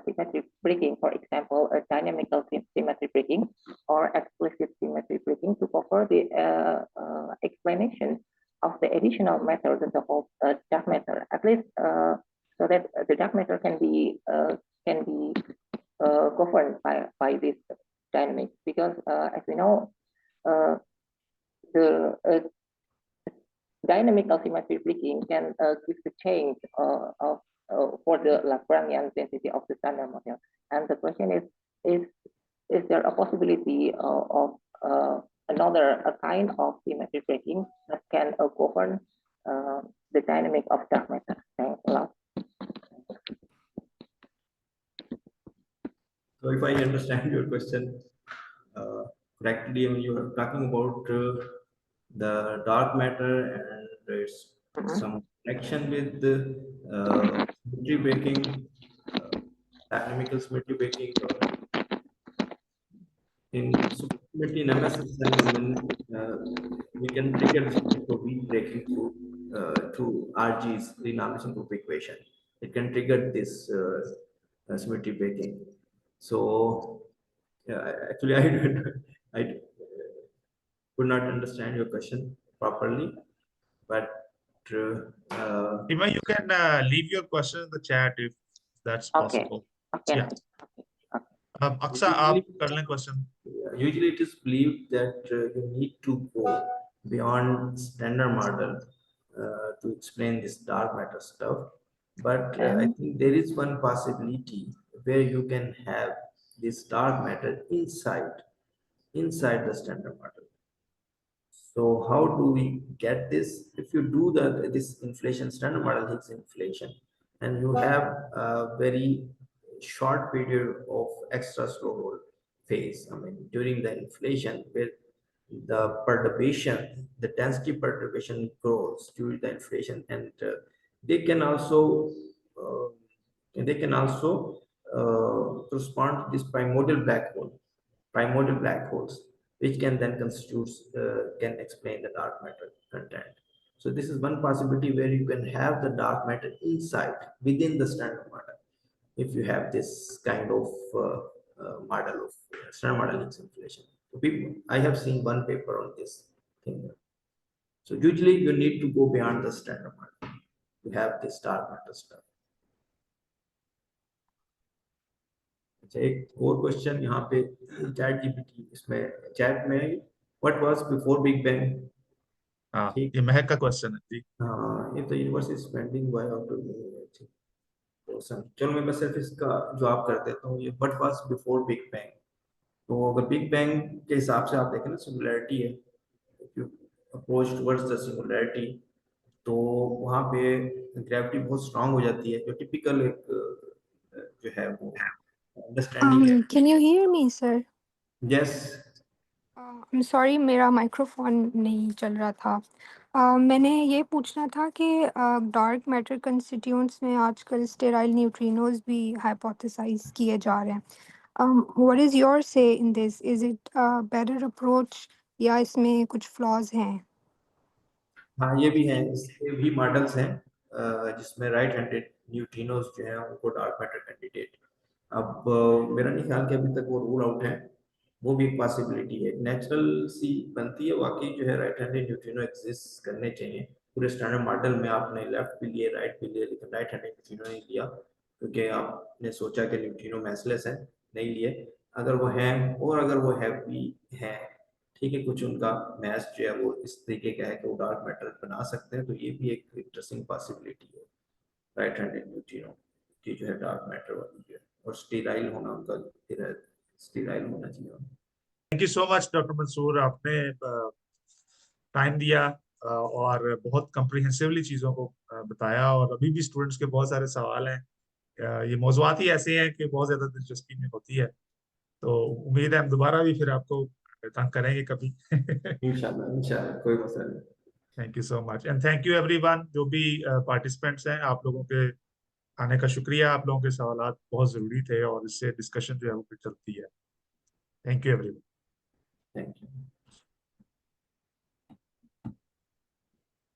symmetry breaking, for example, a dynamical symmetry breaking or explicit symmetry breaking, to cover the explanation of the additional matter, the so-called dark matter, at least so that the dark matter can be governed by this dynamics, because as we know, the dynamical symmetry breaking can give the change of for the Lagrangian density of the standard model. And the question is there a possibility of another kind of symmetry breaking that can govern the dynamic of dark matter? Thanks a lot. So if I understand your question correctly, you are talking about the dark matter and its some connection with the symmetry breaking, dynamical symmetry breaking. Ultimately in MSS we can trigger this for weak breaking through RG's renormalization group equation. It can trigger this symmetry breaking. So actually I could not understand your question properly, but Ima, you can leave your question in the chat if that's Okay. possible. Okay. Yeah. Aksa, आप कर लें question. Usually it is believed that you need to go beyond standard model to explain this dark matter stuff. But I think there is one possibility where you can have this dark matter inside the standard model. So how do we get this? If you do this inflation, standard model Higgs inflation, and you have a very short period of extra slow roll phase, I mean, during the inflation, where the perturbation, the density perturbation grows during the inflation, and they can also correspond to this primordial black holes, which can then can explain the dark matter content. So this is one possibility where you can have the dark matter inside within the standard model. If you have this kind of model of standard model Higgs inflation. So I have seen one paper on this thing. So usually you need to go beyond the standard model to have this dark matter stuff. अच्छा, एक और question यहाँ पे chat GPT इसमें chat में what was before big bang. हाँ, ये महक का क्वेश्चन है जी। हाँ, ये तो universe is spending why out तो चलो मैं सिर्फ इसका जवाब कर देता हूँ। ये what was before big bang, तो अगर बिग बैंग के हिसाब से आप देखें ना, सिंगुलैरिटी है, if you approach towards the singularity, तो वहाँ पे ग्रेविटी बहुत स्ट्रांग हो जाती है, जो टिपिकल एक जो है वो अंडरस्टैंडिंग है। Can you hear me, sir? Yes I'm sorry, मेरा माइक्रोफोन नहीं चल रहा था। मैंने ये पूछना था कि डार्क मैटर कंस्टिट्यूएंट्स में आजकल स्टेराइल न्यूट्रिनोज भी हाइपोथेसाइज किए जा रहे हैं। व्हाट इज़ योर से in this? Is it better approach या इसमें कुछ फ्लॉज हैं? हाँ, ये भी है, इसके भी मॉडल्स हैं जिसमें राइट हैंडेड न्यूट्रिनोज जो है उनको डार्क मैटर कैंडिडेट। अब मेरा नहीं ख्याल कि अभी तक वो रूल आउट है, वो भी एक पॉसिबिलिटी है, नेचुरल सी बनती है वाकई जो है राइट हैंडेड न्यूट्रिनो एग्जिस्ट करने चाहिए। पूरे स्टैंडर्ड मॉडल में आपने लेफ्ट भी लिए, राइट भी लिए, लेकिन राइट हैंडेड न्यूट्रिनो नहीं लिया क्योंकि आपने सोचा कि न्यूट्रिनो मैसलेस है, नहीं लिए। अगर वो हैं और अगर वो हैवी हैं, ठीक है, कुछ उनका मैथ जो है वो इस तरीके का है कि वो डार्क मैटर बना सकते हैं, तो ये भी एक इंटरेस्टिंग पॉसिबिलिटी है राइट हैंडेड न्यूट्रिनो की जो है डार्क मैटर वाली जो है, और स्टीराइल होना उनका स्टीराइल होना चाहिए। Thank you so much doctor Mansoor, आपने टाइम दिया और बहुत कम्प्रिहेंसिवली चीज़ों को बताया, और अभी भी स्टूडेंट्स के बहुत सारे सवाल हैं। ये मौज़ूआत ही ऐसे हैं कि बहुत ज़्यादा दिलचस्पी में होती है, तो उम्मीद है हम दोबारा भी फिर आपको तंग करेंगे कभी। इंशाल्लाह कोई मसला नहीं। Thank you so much, and thank you everyone जो भी पार्टिसिपेंट्स हैं, आप लोगों के आने का शुक्रिया। आप लोगों के सवालात बहुत ज़रूरी थे और इससे डिस्कशन जो है वो फिर चलती है। Thank you everyone. Thank you.